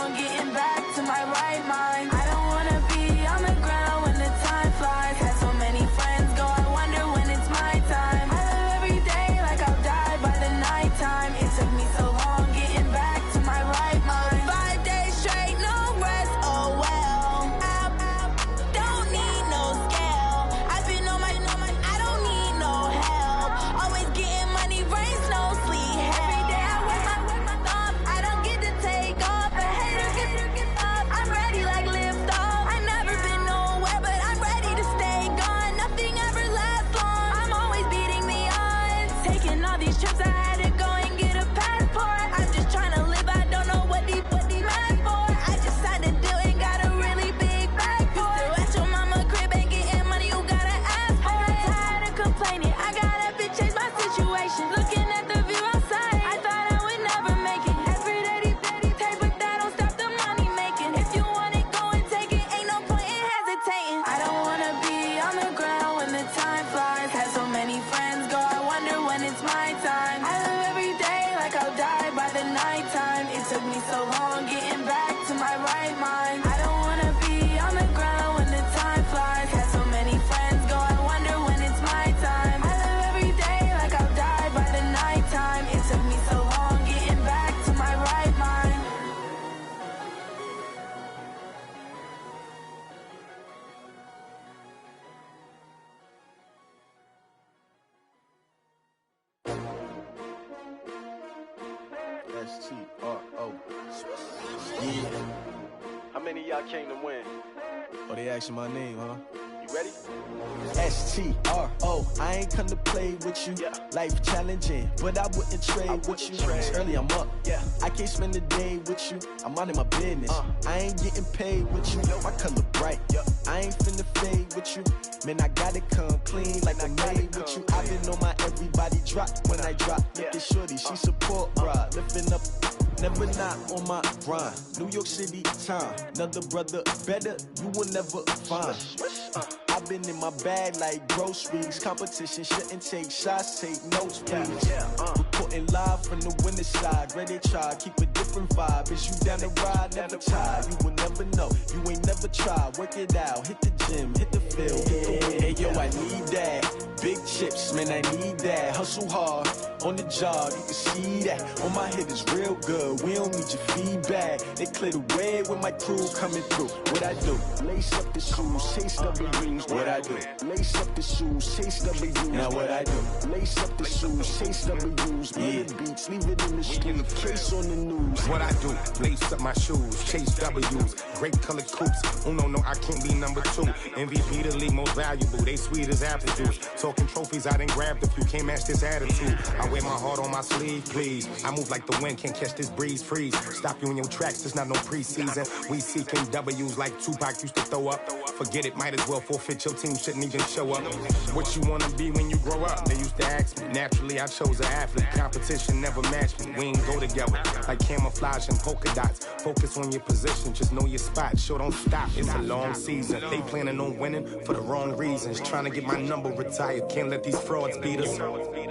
S-T-R-O. Yeah. How many of y'all came to win? Oh, they asking my name, huh? You ready? S-T-R-O. I ain't come to play with you. Life challenging, but I wouldn't trade with you. It's early, I'm up. I can't spend the day with you. I'm out in my business. I ain't getting paid with you. My color bright. I ain't finna fade with you. Man, I gotta come clean like I made with you. I've been on my everybody drop when I drop. Look at shorty, she support ride. Lifting up, never not on my grind. New York City time. Another brother better, you will never find. I've been in my bag like groceries. Competition shouldn't take shots, take notes, please. Reporting live from the winning side. Ready to try, keep a different vibe. Is you down the ride, never tired. You will never know, you ain't never tried. Work it out, hit the gym, hit the field, hit the win. Hey yo, I need that. Big chips, man, I need that. Hustle hard, on the job, you can see that. On my hit is real good, we don't need your feedback. They clear the way with my crew coming through. What I do? Lace up the shoes, chase W's. What I do? Lace up the shoes, chase W's. Now what I do? Lace up the shoes, chase W's. Murder beats, leave it in the street, case on the news. What I do? Lace up my shoes, chase W's. Great colored coops. Oh no, I can't be number 2. MVP the league most valuable. They sweet as apple juice. Talking trophies, I done grabbed a few. Can't match this attitude. I wear my heart on my sleeve, please. I move like the wind, can't catch this breeze, freeze. Stop you in your tracks, there's not no preseason. We seeking W's like Tupac used to throw up. Forget it, might as well forfeit, your team shouldn't even show up. What you wanna be when you grow up? They used to ask me. Naturally, I chose an athlete. Competition never matched me. We ain't go together. Like camouflage and polka dots. Focus on your position, just know your spot. Sure, don't stop, it's a long season. They planning on winning for the wrong reasons. Trying to get my number retired, can't let these frauds beat us.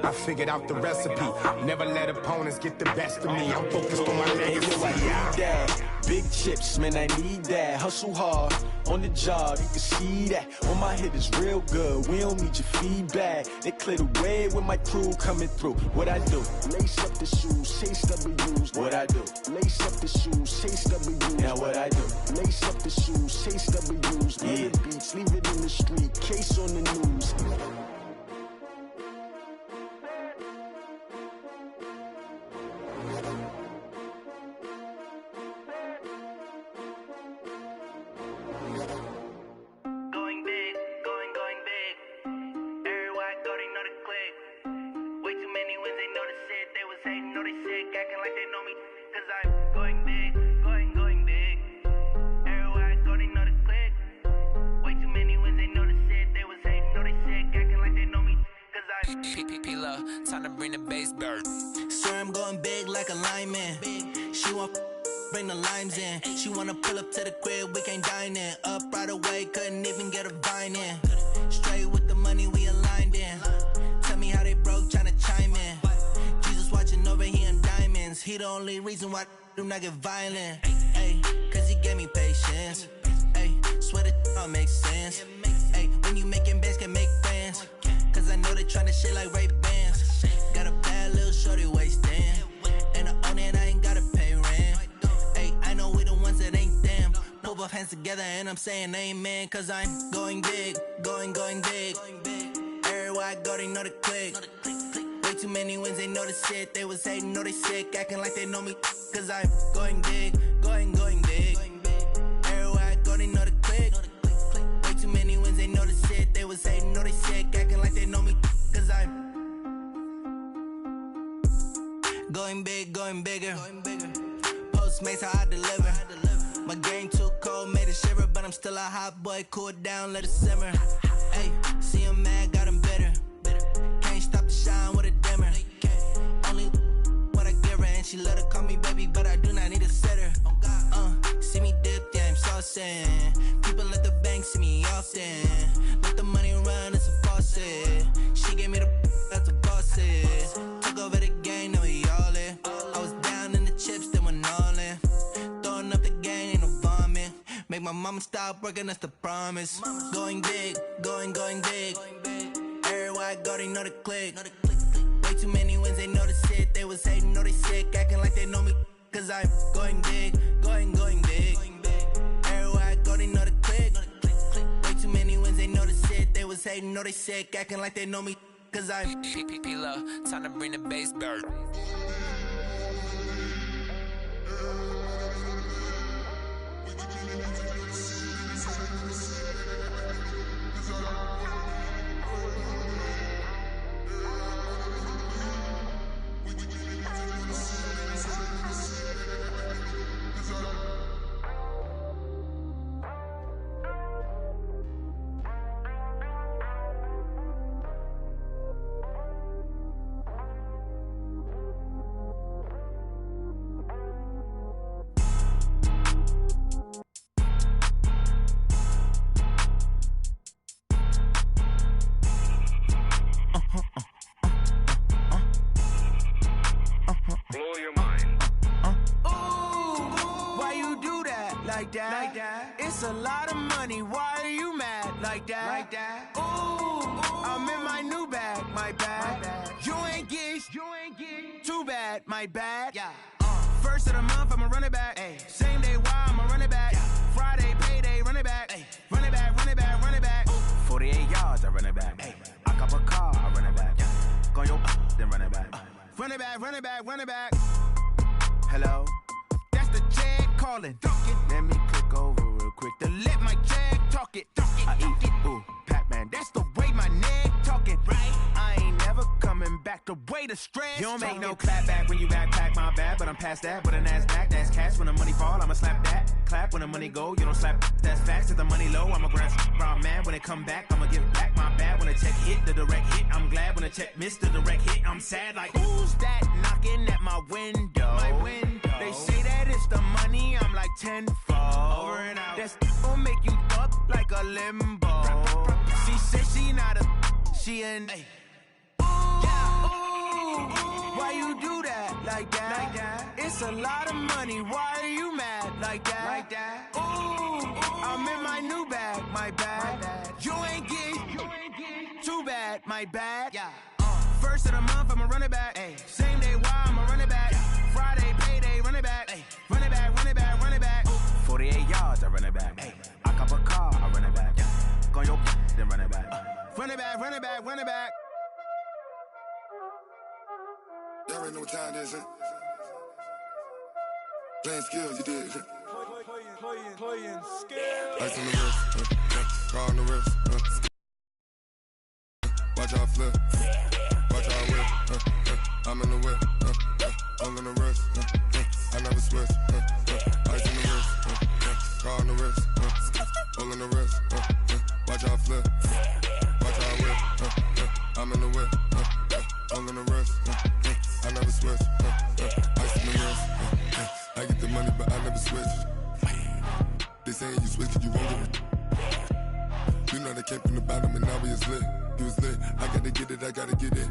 I figured out the recipe. Never let opponents get the best of me. I'm focused on my legacy. Hey, yo, I need that. Big chips, man, I need that. Hustle hard, on the job, you can see that. On my hit is real good, we don't need your feedback. They clear the way with my crew coming through. What I do? Lace up the shoes, chase W's. What I do? Lace up the shoes, chase W's. Now what I do? Lace up the shoes, chase W's. Murder beats, leave it in the street, case on the news. Time to bring the bass bird. Sir, I'm going big like a lineman. She want bring the limes in. She wanna pull up to the crib, we can't dine in. Up right away, couldn't even get a vine in. Straight with the money, we aligned in. Tell me how they broke, tryna chime in. Jesus watching over here in diamonds. He the only reason why I do not get violent. Ay, cause he gave me patience. Ay, swear that all makes sense. Ay, when you making bands, can make friends. Cause I know they tryna shit like Ray-Bans. Got a bad little shorty wasting. And I own it, I ain't gotta pay rent. Ay, I know we the ones that ain't them. Pull both hands together and I'm saying amen. Cause I'm going big, going big. Everywhere I go, they know the click. Way too many wins, they know the shit. They was hating, know they sick, acting like they know me. Cause I'm going big, going big. Everywhere I go, they know the click. Way too many wins, they know the shit. They was hating, know they sick, acting like they know me. Cause I'm going big, going bigger. Postmates, how I deliver. My game too cold, made it shiver. But I'm still a hot boy, cool it down, let it simmer. Hey, see him mad, got him bitter. Can't stop the shine with a dimmer. Only what I give her, and she let her call me baby, but I do not need a sitter. See me dip, yeah, I'm saucing. People at the bank see me often. Let the money run, it's a faucet. She gave me the that's a boss is. Took over the game, now we all in. I was down in the chips, then went all in. Throwing up the game, ain't no vomit. Make my mama stop working, that's the promise. Going big, going big. Everywhere I go, they know the click. Way too many wins, they know the shit. They was hating, know they sick, acting like they know me. Cause I'm going big, going big. Everywhere I go, they know the click. Way too many wins, they know the shit. They was hating, know they sick, acting like they know me. Cause I'm P-P-P-Love, time to bring the bass bird. It's a lot of money, why are you mad like that? Ooh, I'm in my new bag, my bad. You ain't get too bad, my bad. First of the month, I'ma run it back. Same day, why I'ma run it back. Friday, payday, run it back. Run it back, run it back, run it back. 48 yards, I run it back. I cop a car, I run it back. Go your then run it back. Run it back, run it back, run it back. Hello? That's the jag calling. Let me click over real quick to let my jag talk it. I eat it, ooh, Pac-Man. That's the way my neck talking. Right? I ain't never coming back the way the stress. You don't make no clap back when you backpack, my bad. But I'm past that with a NASDAQ. That's cash. When the money fall, I'ma slap that. Clap when the money go, you don't slap. That's facts. If the money low, I'ma grab round man. When it come back, I'ma give back my bad. When the check hit, the direct hit, I'm glad. When the check missed the direct hit, I'm sad. Like, who's that knocking at my window? My window. They say that it's the money, I'm like tenfold. Over and out. That's gon' make you up like a limbo. She said she not a, she an. Why you do that like that? It's a lot of money, why are you mad like that? Ooh, I'm in my new bag, my bad. You ain't get too bad, my bad. First of the month, I'ma run it back. Same day, why I'ma run it back. Friday, payday, run it back. Run it back, run it back, run it back. 48 yards, I run it back. I cop a car, I run it back. Go your then run it back. Run it back, run it back, run it back. Y'all already know what time it is, huh? Playing skills, you did. Playing skills. Ice on the wrist, car on the wrist. Watch out flip, watch out whip. I'm in the whip, all in the wrist. I never switch. Ice on the wrist, car on the wrist. All in the wrist. Watch out flip, watch out whip. I'm in the whip, all in the wrist. I never switch. Ice in the wrist. I get the money, but I never switch. They saying you switch, you won't get it. You know they came from the bottom and now we is lit. You was lit, I gotta get it, I gotta get it.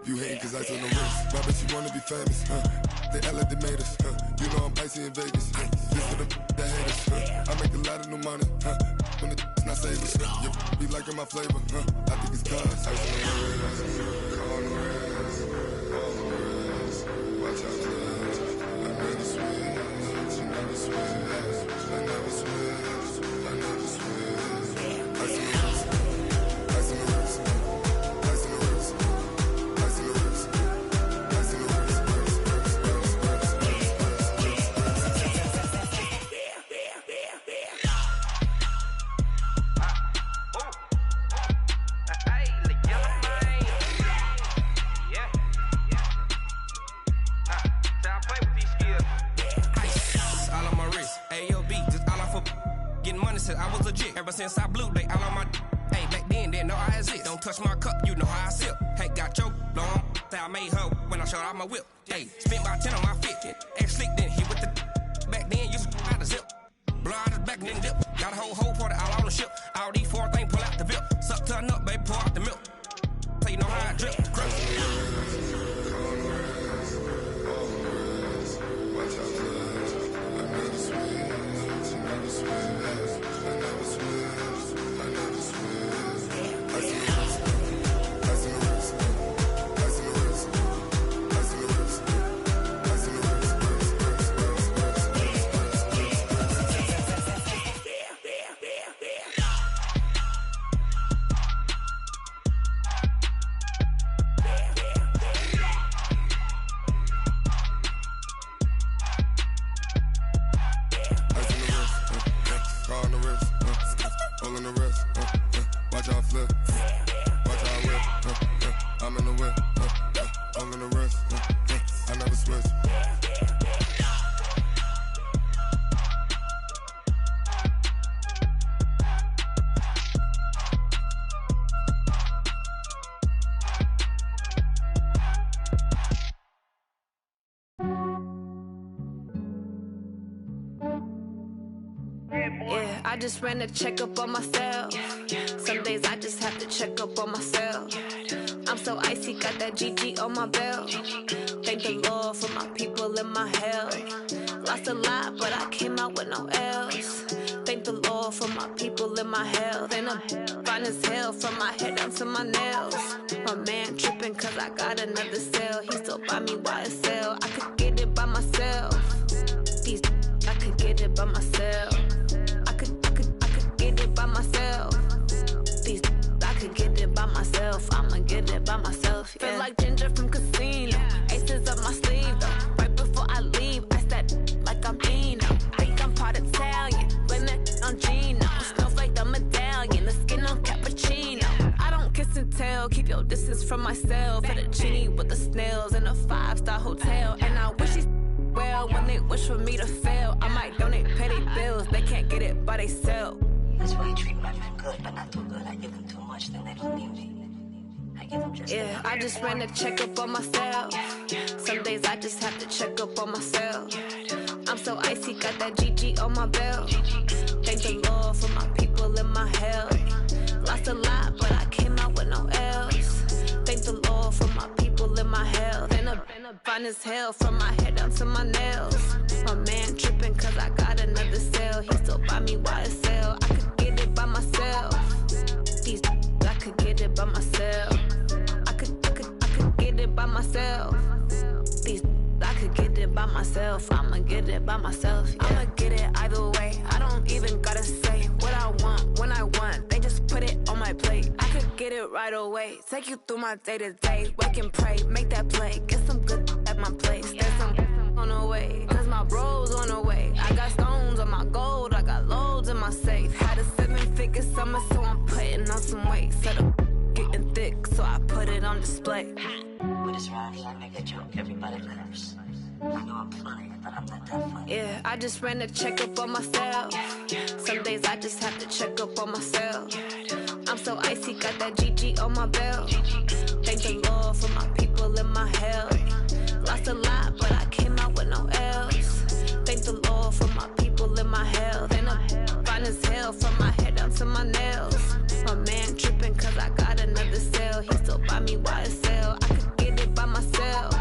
You hating cause I told no wrist. Why bet you wanna be famous, They elevated us, You know I'm icy in Vegas, This for the that hate us, I make a lot of new money, When the not savers, You be liking my flavor, I think it's cause I was on the wrist, watch out, I never switch, I never switch, I never switch, I never switch. I see the wrist, I see the wrist, I see the wrist, I see the wrist, I see the wrist, I was legit. Ever since I blew, they all on my hey, back then, didn't know I exist. Don't touch my cup, you know how I sip. Hey, got your long, I made her when I showed out my whip. Hey, spent about 10 on my fit. Ex-slick, then hit with the back then, used to out the zip. Blow out his back, then dip. Got a whole party all on the ship. All these four things, pull out the VIP. Suck to a nut, baby, pour out the milk. So you know how I drip. never switch. Yeah, I just ran a checkup on myself. Some days I just have to check up on myself. I'm so icy, got that GG on my belt. Thank the Lord for my people and my health. Lost a lot, but I came out with no L's. Thank the Lord for my people and my health. And I'm fine as hell from my head down to my nails. My man tripping cause I got another cell. He still buy me YSL. I could get it by myself. These I could get it by myself. I could get it by myself. These I could get it by myself. I'ma get it by myself. Yeah. Feel like Ginger from Casino. Aces up my sleeve though. Right before I leave, I said like I'm Dino. Think I'm part Italian. Blame it on Gino. Snowflake the medallion. The skin on cappuccino. I don't kiss and tell. Keep your distance from myself. At a genie with the snails in a 5-star hotel. And I wish he's well when they wish for me to fail. I might donate petty bills. They can't get it by they sell. That's why you treat my men good, but not too good. I give them too much, then they don't need me. I give them just yeah, I just ran a checkup on myself. Some days I just have to check up on myself. I'm so icy, got that GG on my belt. Thank the Lord for my people and my health. Lost a lot, but I came out with no L's. Thank the Lord for my people and my health. And I'm fine as hell from my head down to my nails. My man tripping cause I got another cell. He still buy me YSL. I could get it by myself. These I could get it by myself. I could get it by myself. These I could get it by myself. I'ma get it by myself. Yeah. I'ma get it either way. I don't even gotta say what I want when I want. They just put it on my plate. I could get it right away. Take you through my day to day. Wake and pray, make that play. Get some good at my place. There's some on the way, cause my bros on the way. I got stones on my gold. I got loads in my safe. Had a 7-figure summer, so I'm putting on some weight. Set up getting thick, so I put it on display. With this round here, I make a joke, everybody laughs. I know I'm funny, but I'm not that funny. Yeah, I just ran a checkup on myself. Some days I just have to check up on myself. I'm so icy, got that GG on my belt. Thank the Lord for my people and my health. Lost a lot, but I came out with no L's. Thank the Lord for my people and my health. And I'm fine as hell from my head down to my nails. My man tripping cause I got another cell. He still buy me YSL. I could get it by myself.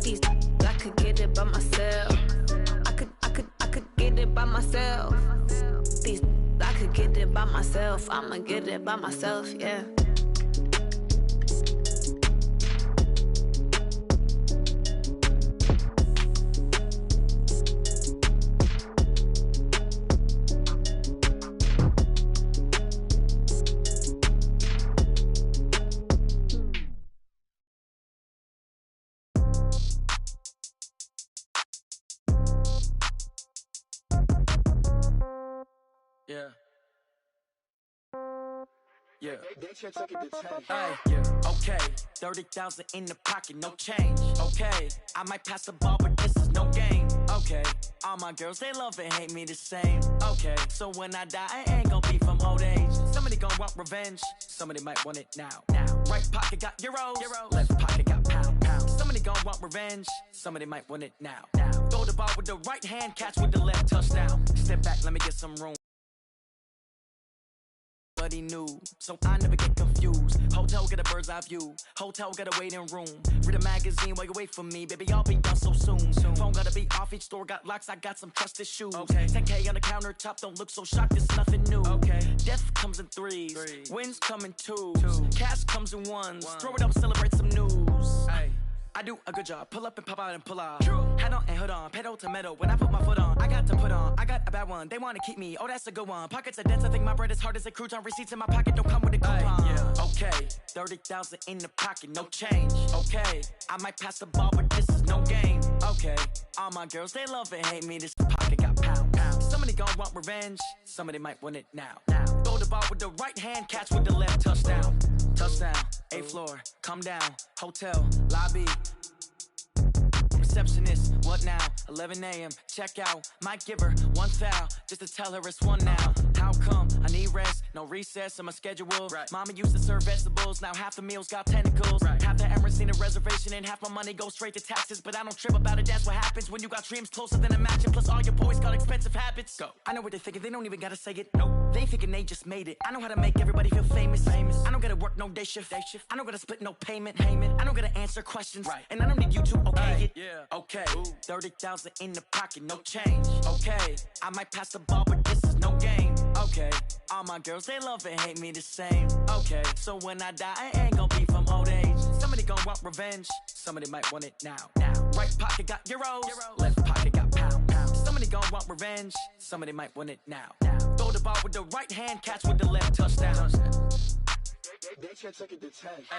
These I could get it by myself. I could get it by myself. These I could get it by myself. I'ma get it by myself, yeah. Yeah. Yeah. Hey, yeah. Okay. 30,000 in the pocket, no change. Okay. I might pass the ball, but this is no game. Okay. All my girls, they love and hate me the same. Okay. So when I die, I ain't gon' be from old age. Somebody gon' want revenge. Somebody might want it now. Right pocket got euros. Left pocket got pound. Somebody gon' want revenge. Somebody might want it now. Throw the ball with the right hand, catch with the left, touchdown. Step back, let me get some room. He knew, so I never get confused. Hotel get a bird's eye view. Hotel got a waiting room. Read a magazine while you wait for me, baby. I'll be done so soon. Phone gotta be off. Each store got locks. I got some trusted shoes. Okay. 10K on the countertop. Don't look so shocked. It's nothing new. Okay. Death comes in threes. Wins come in twos. Cash comes in ones. Throw it up, celebrate some news. Hey. I do a good job. Pull up and pop out and pull out. True. Head on and hood on. Pedal to metal. When I put my foot on, I got to put on. I got a bad one. They want to keep me. Oh, that's a good one. Pockets are dense. I think my bread is hard as a crouton. Receipts in my pocket don't come with a coupon. Yeah. Okay. 30,000 in the pocket. No change. Okay. I might pass the ball, but this is no game. Okay. All my girls, they love and hate me. This pocket got pound. Somebody gon' want revenge. Somebody might want it now. Throw the ball with the right hand. Catch with the left. Touchdown. Touchdown. 8th floor. Come down. Hotel. Lobby. watching this. What now? 11 a.m. Check out. Might give her one foul just to tell her it's one now. How come? I need rest. No recess in my schedule. Right. Mama used to serve vegetables. Now half the meals got tentacles. Right. Half the Emirates need a reservation and half my money goes straight to taxes. But I don't trip about it. That's what happens when you got dreams closer than imagine. Plus all your boys got expensive habits. Go. I know what they're thinking. They don't even gotta say it. Nope. They thinking they just made it. I know how to make everybody feel famous. I don't gotta work no day shift. I don't gotta split no payment. I don't gotta answer questions. Right. And I don't need you to okay it. Yeah. Okay. 30,000 in the pocket, no change. Okay. I might pass the ball, but this is no game. Okay. All my girls, they love and hate me the same. Okay. So when I die, I ain't gonna be from old age. Somebody gonna want revenge. Somebody might want it now. Right pocket got euros. Left pocket got pounds. Somebody gonna want revenge. Somebody might want it now. Throw the ball with the right hand, catch with the left, touchdown. They can't take it to 10. Hey.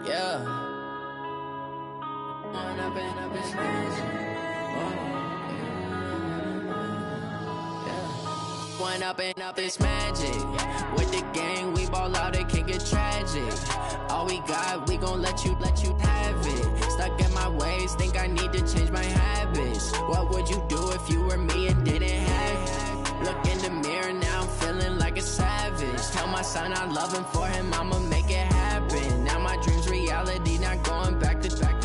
Yeah. One up and up, it's magic. With the gang, we ball out, it can get tragic. All we got, we gon' let you have it. Stuck in my ways, think I need to change my habits. What would you do if you were me and didn't have it? Look in the mirror, now I'm feeling like a savage. Tell my son I love him, for him I'ma make it happen. Now my dream's reality, not going back to back.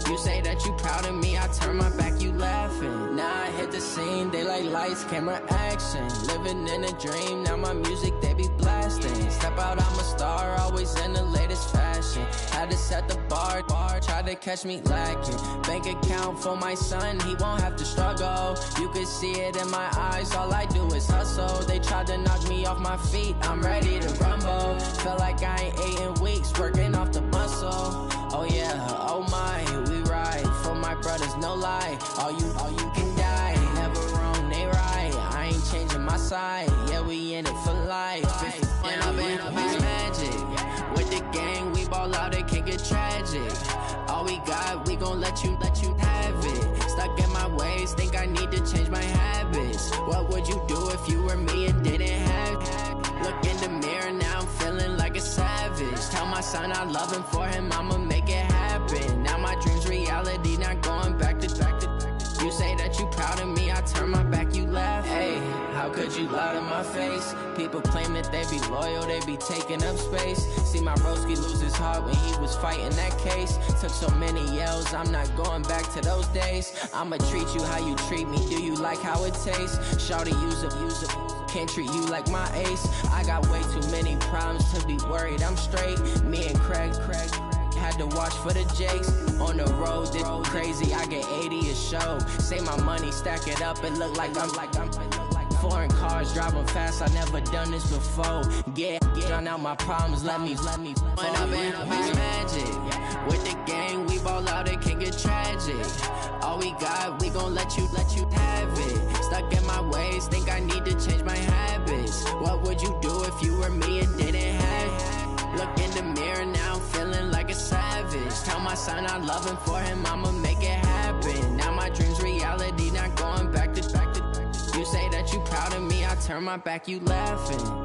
You say that you proud of me, I turn my back, you laughing. Now I hit the scene, they like lights, camera, action. Living in a dream, now my music, they be blasting. Step out, I'm a star, always in the latest fashion. Had to set the bar, try to catch me lacking. Bank account for my son, he won't have to struggle. You could see it in my eyes, all I do is hustle. They tried to knock me off my feet, I'm ready to rumble. Felt like I ain't ate in weeks, working off the muscle. Oh yeah, oh my, we ride for my brothers, no lie. All you can die, never wrong, they right. I ain't changing my side, yeah, we in it for life. And up and up is magic. With the gang, we ball out, it can get tragic. All we got, we gon' let you have it. Stuck in my ways, think I need to change my habits. What would you do if you were me and didn't have it? Look in the mirror, now I'm feeling like a savage. Tell my son I love him, for him I'ma make it happen. Now my dream's reality, not going back to back. You say that you proud of me, I turn my back, you laugh. Hey, how could you lie to my face? People claim that they be loyal, they be taking up space. See my broski lose his heart when he was fighting that case. Took so many yells, I'm not going back to those days. I'ma treat you how you treat me, do you like how it tastes? Shawty, use up, can't treat you like my ace. I got way too many problems to be worried, I'm straight. Me and Craig had to watch for the Jakes. On the road, this crazy, I get 80 a show. Say my money, stack it up, it look like I'm foreign cars, driving fast, I never done this before. Get drown out my problems, let me When up and up is magic. With the gang, we ball out, it can get tragic. All we got, we gon' let you have it. Stuck in my ways, think I need to change my habits. What would you do if you were me and didn't have it? Look in the mirror, now I'm feeling like a savage. Tell my son I love him, for him I'ma make it happen. Now my dream's reality, not going back to back. You say that you proud of me, I turn my back, you laughing.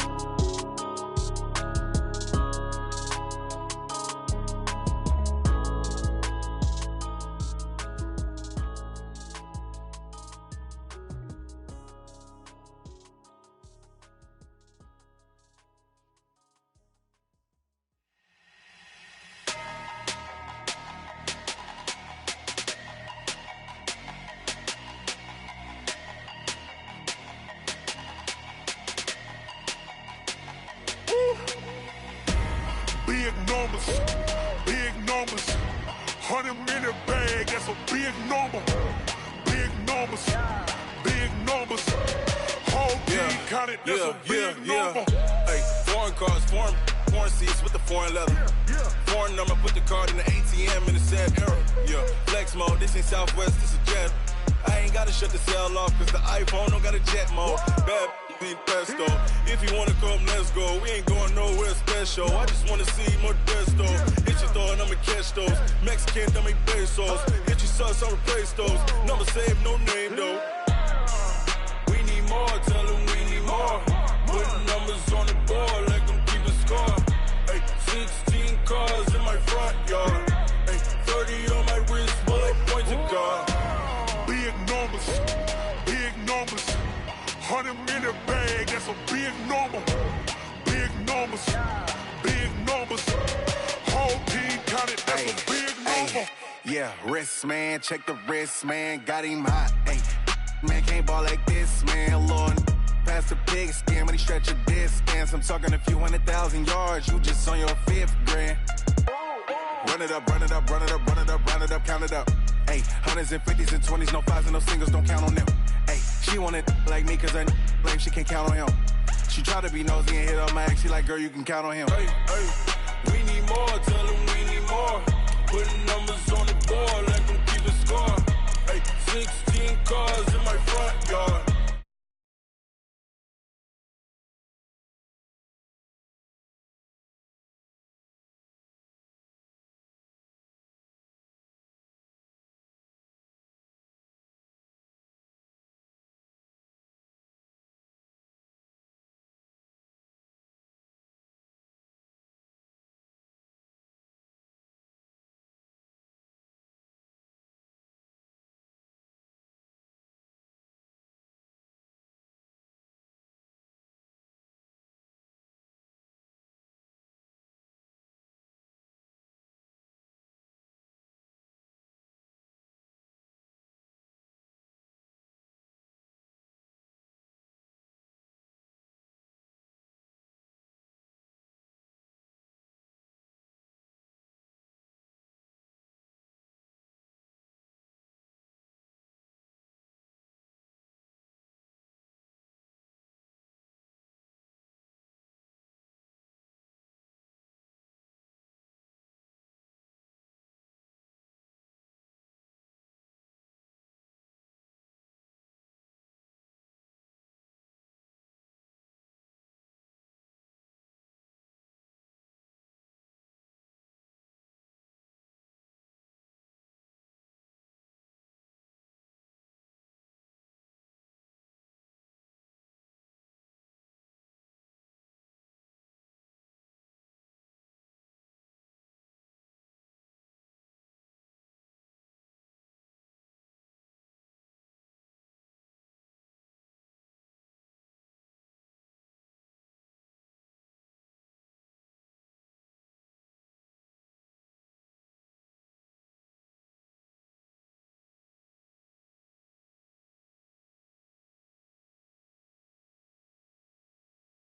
Big numbers, 100-minute bag, that's a big number. Big numbers, whole team counted, that's a big number. Hey, foreign cars, foreign seats with the foreign leather. Foreign number, put the card in the ATM in the sad era. Yeah, flex mode, this ain't Southwest, this is jet. I ain't gotta shut the cell off, cause the iPhone don't got a jet mode. Bad think pesto. If you wanna come, let's go. We ain't going nowhere special. I just wanna see more desto. Hit your throw and I'ma catch those. Mexican, dummy pesos. Hit your sus, I'll replace those. Number save, no name though. We need more, tell them we need more. Putting numbers on the board, let them keep a score. Ay, 16 cars in my front yard. Ay, 30 on my wrist, bullet point to God. Big numbers, big numbers. 100 in the bag, that's a big number. Big numbers, big numbers. Whole team counted, that's a big number. Yeah, wrist man, check the wrist man, got him hot. Ay, man can't ball like this, man. Lord, past the pig skin when he stretch a distance. I'm talking a few 100,000 yards, you just on your 5th grand. Run it up, run it up, run it up, run it up, run it up, count it up. Ay, hundreds and 50s and 20s, no 5s and no singles, don't count on them. Ay, she wanted like me cause I like she can't count on him. She tried to be nosy and hit up my ex, she like, girl, you can count on him. Hey, hey, we need more, tell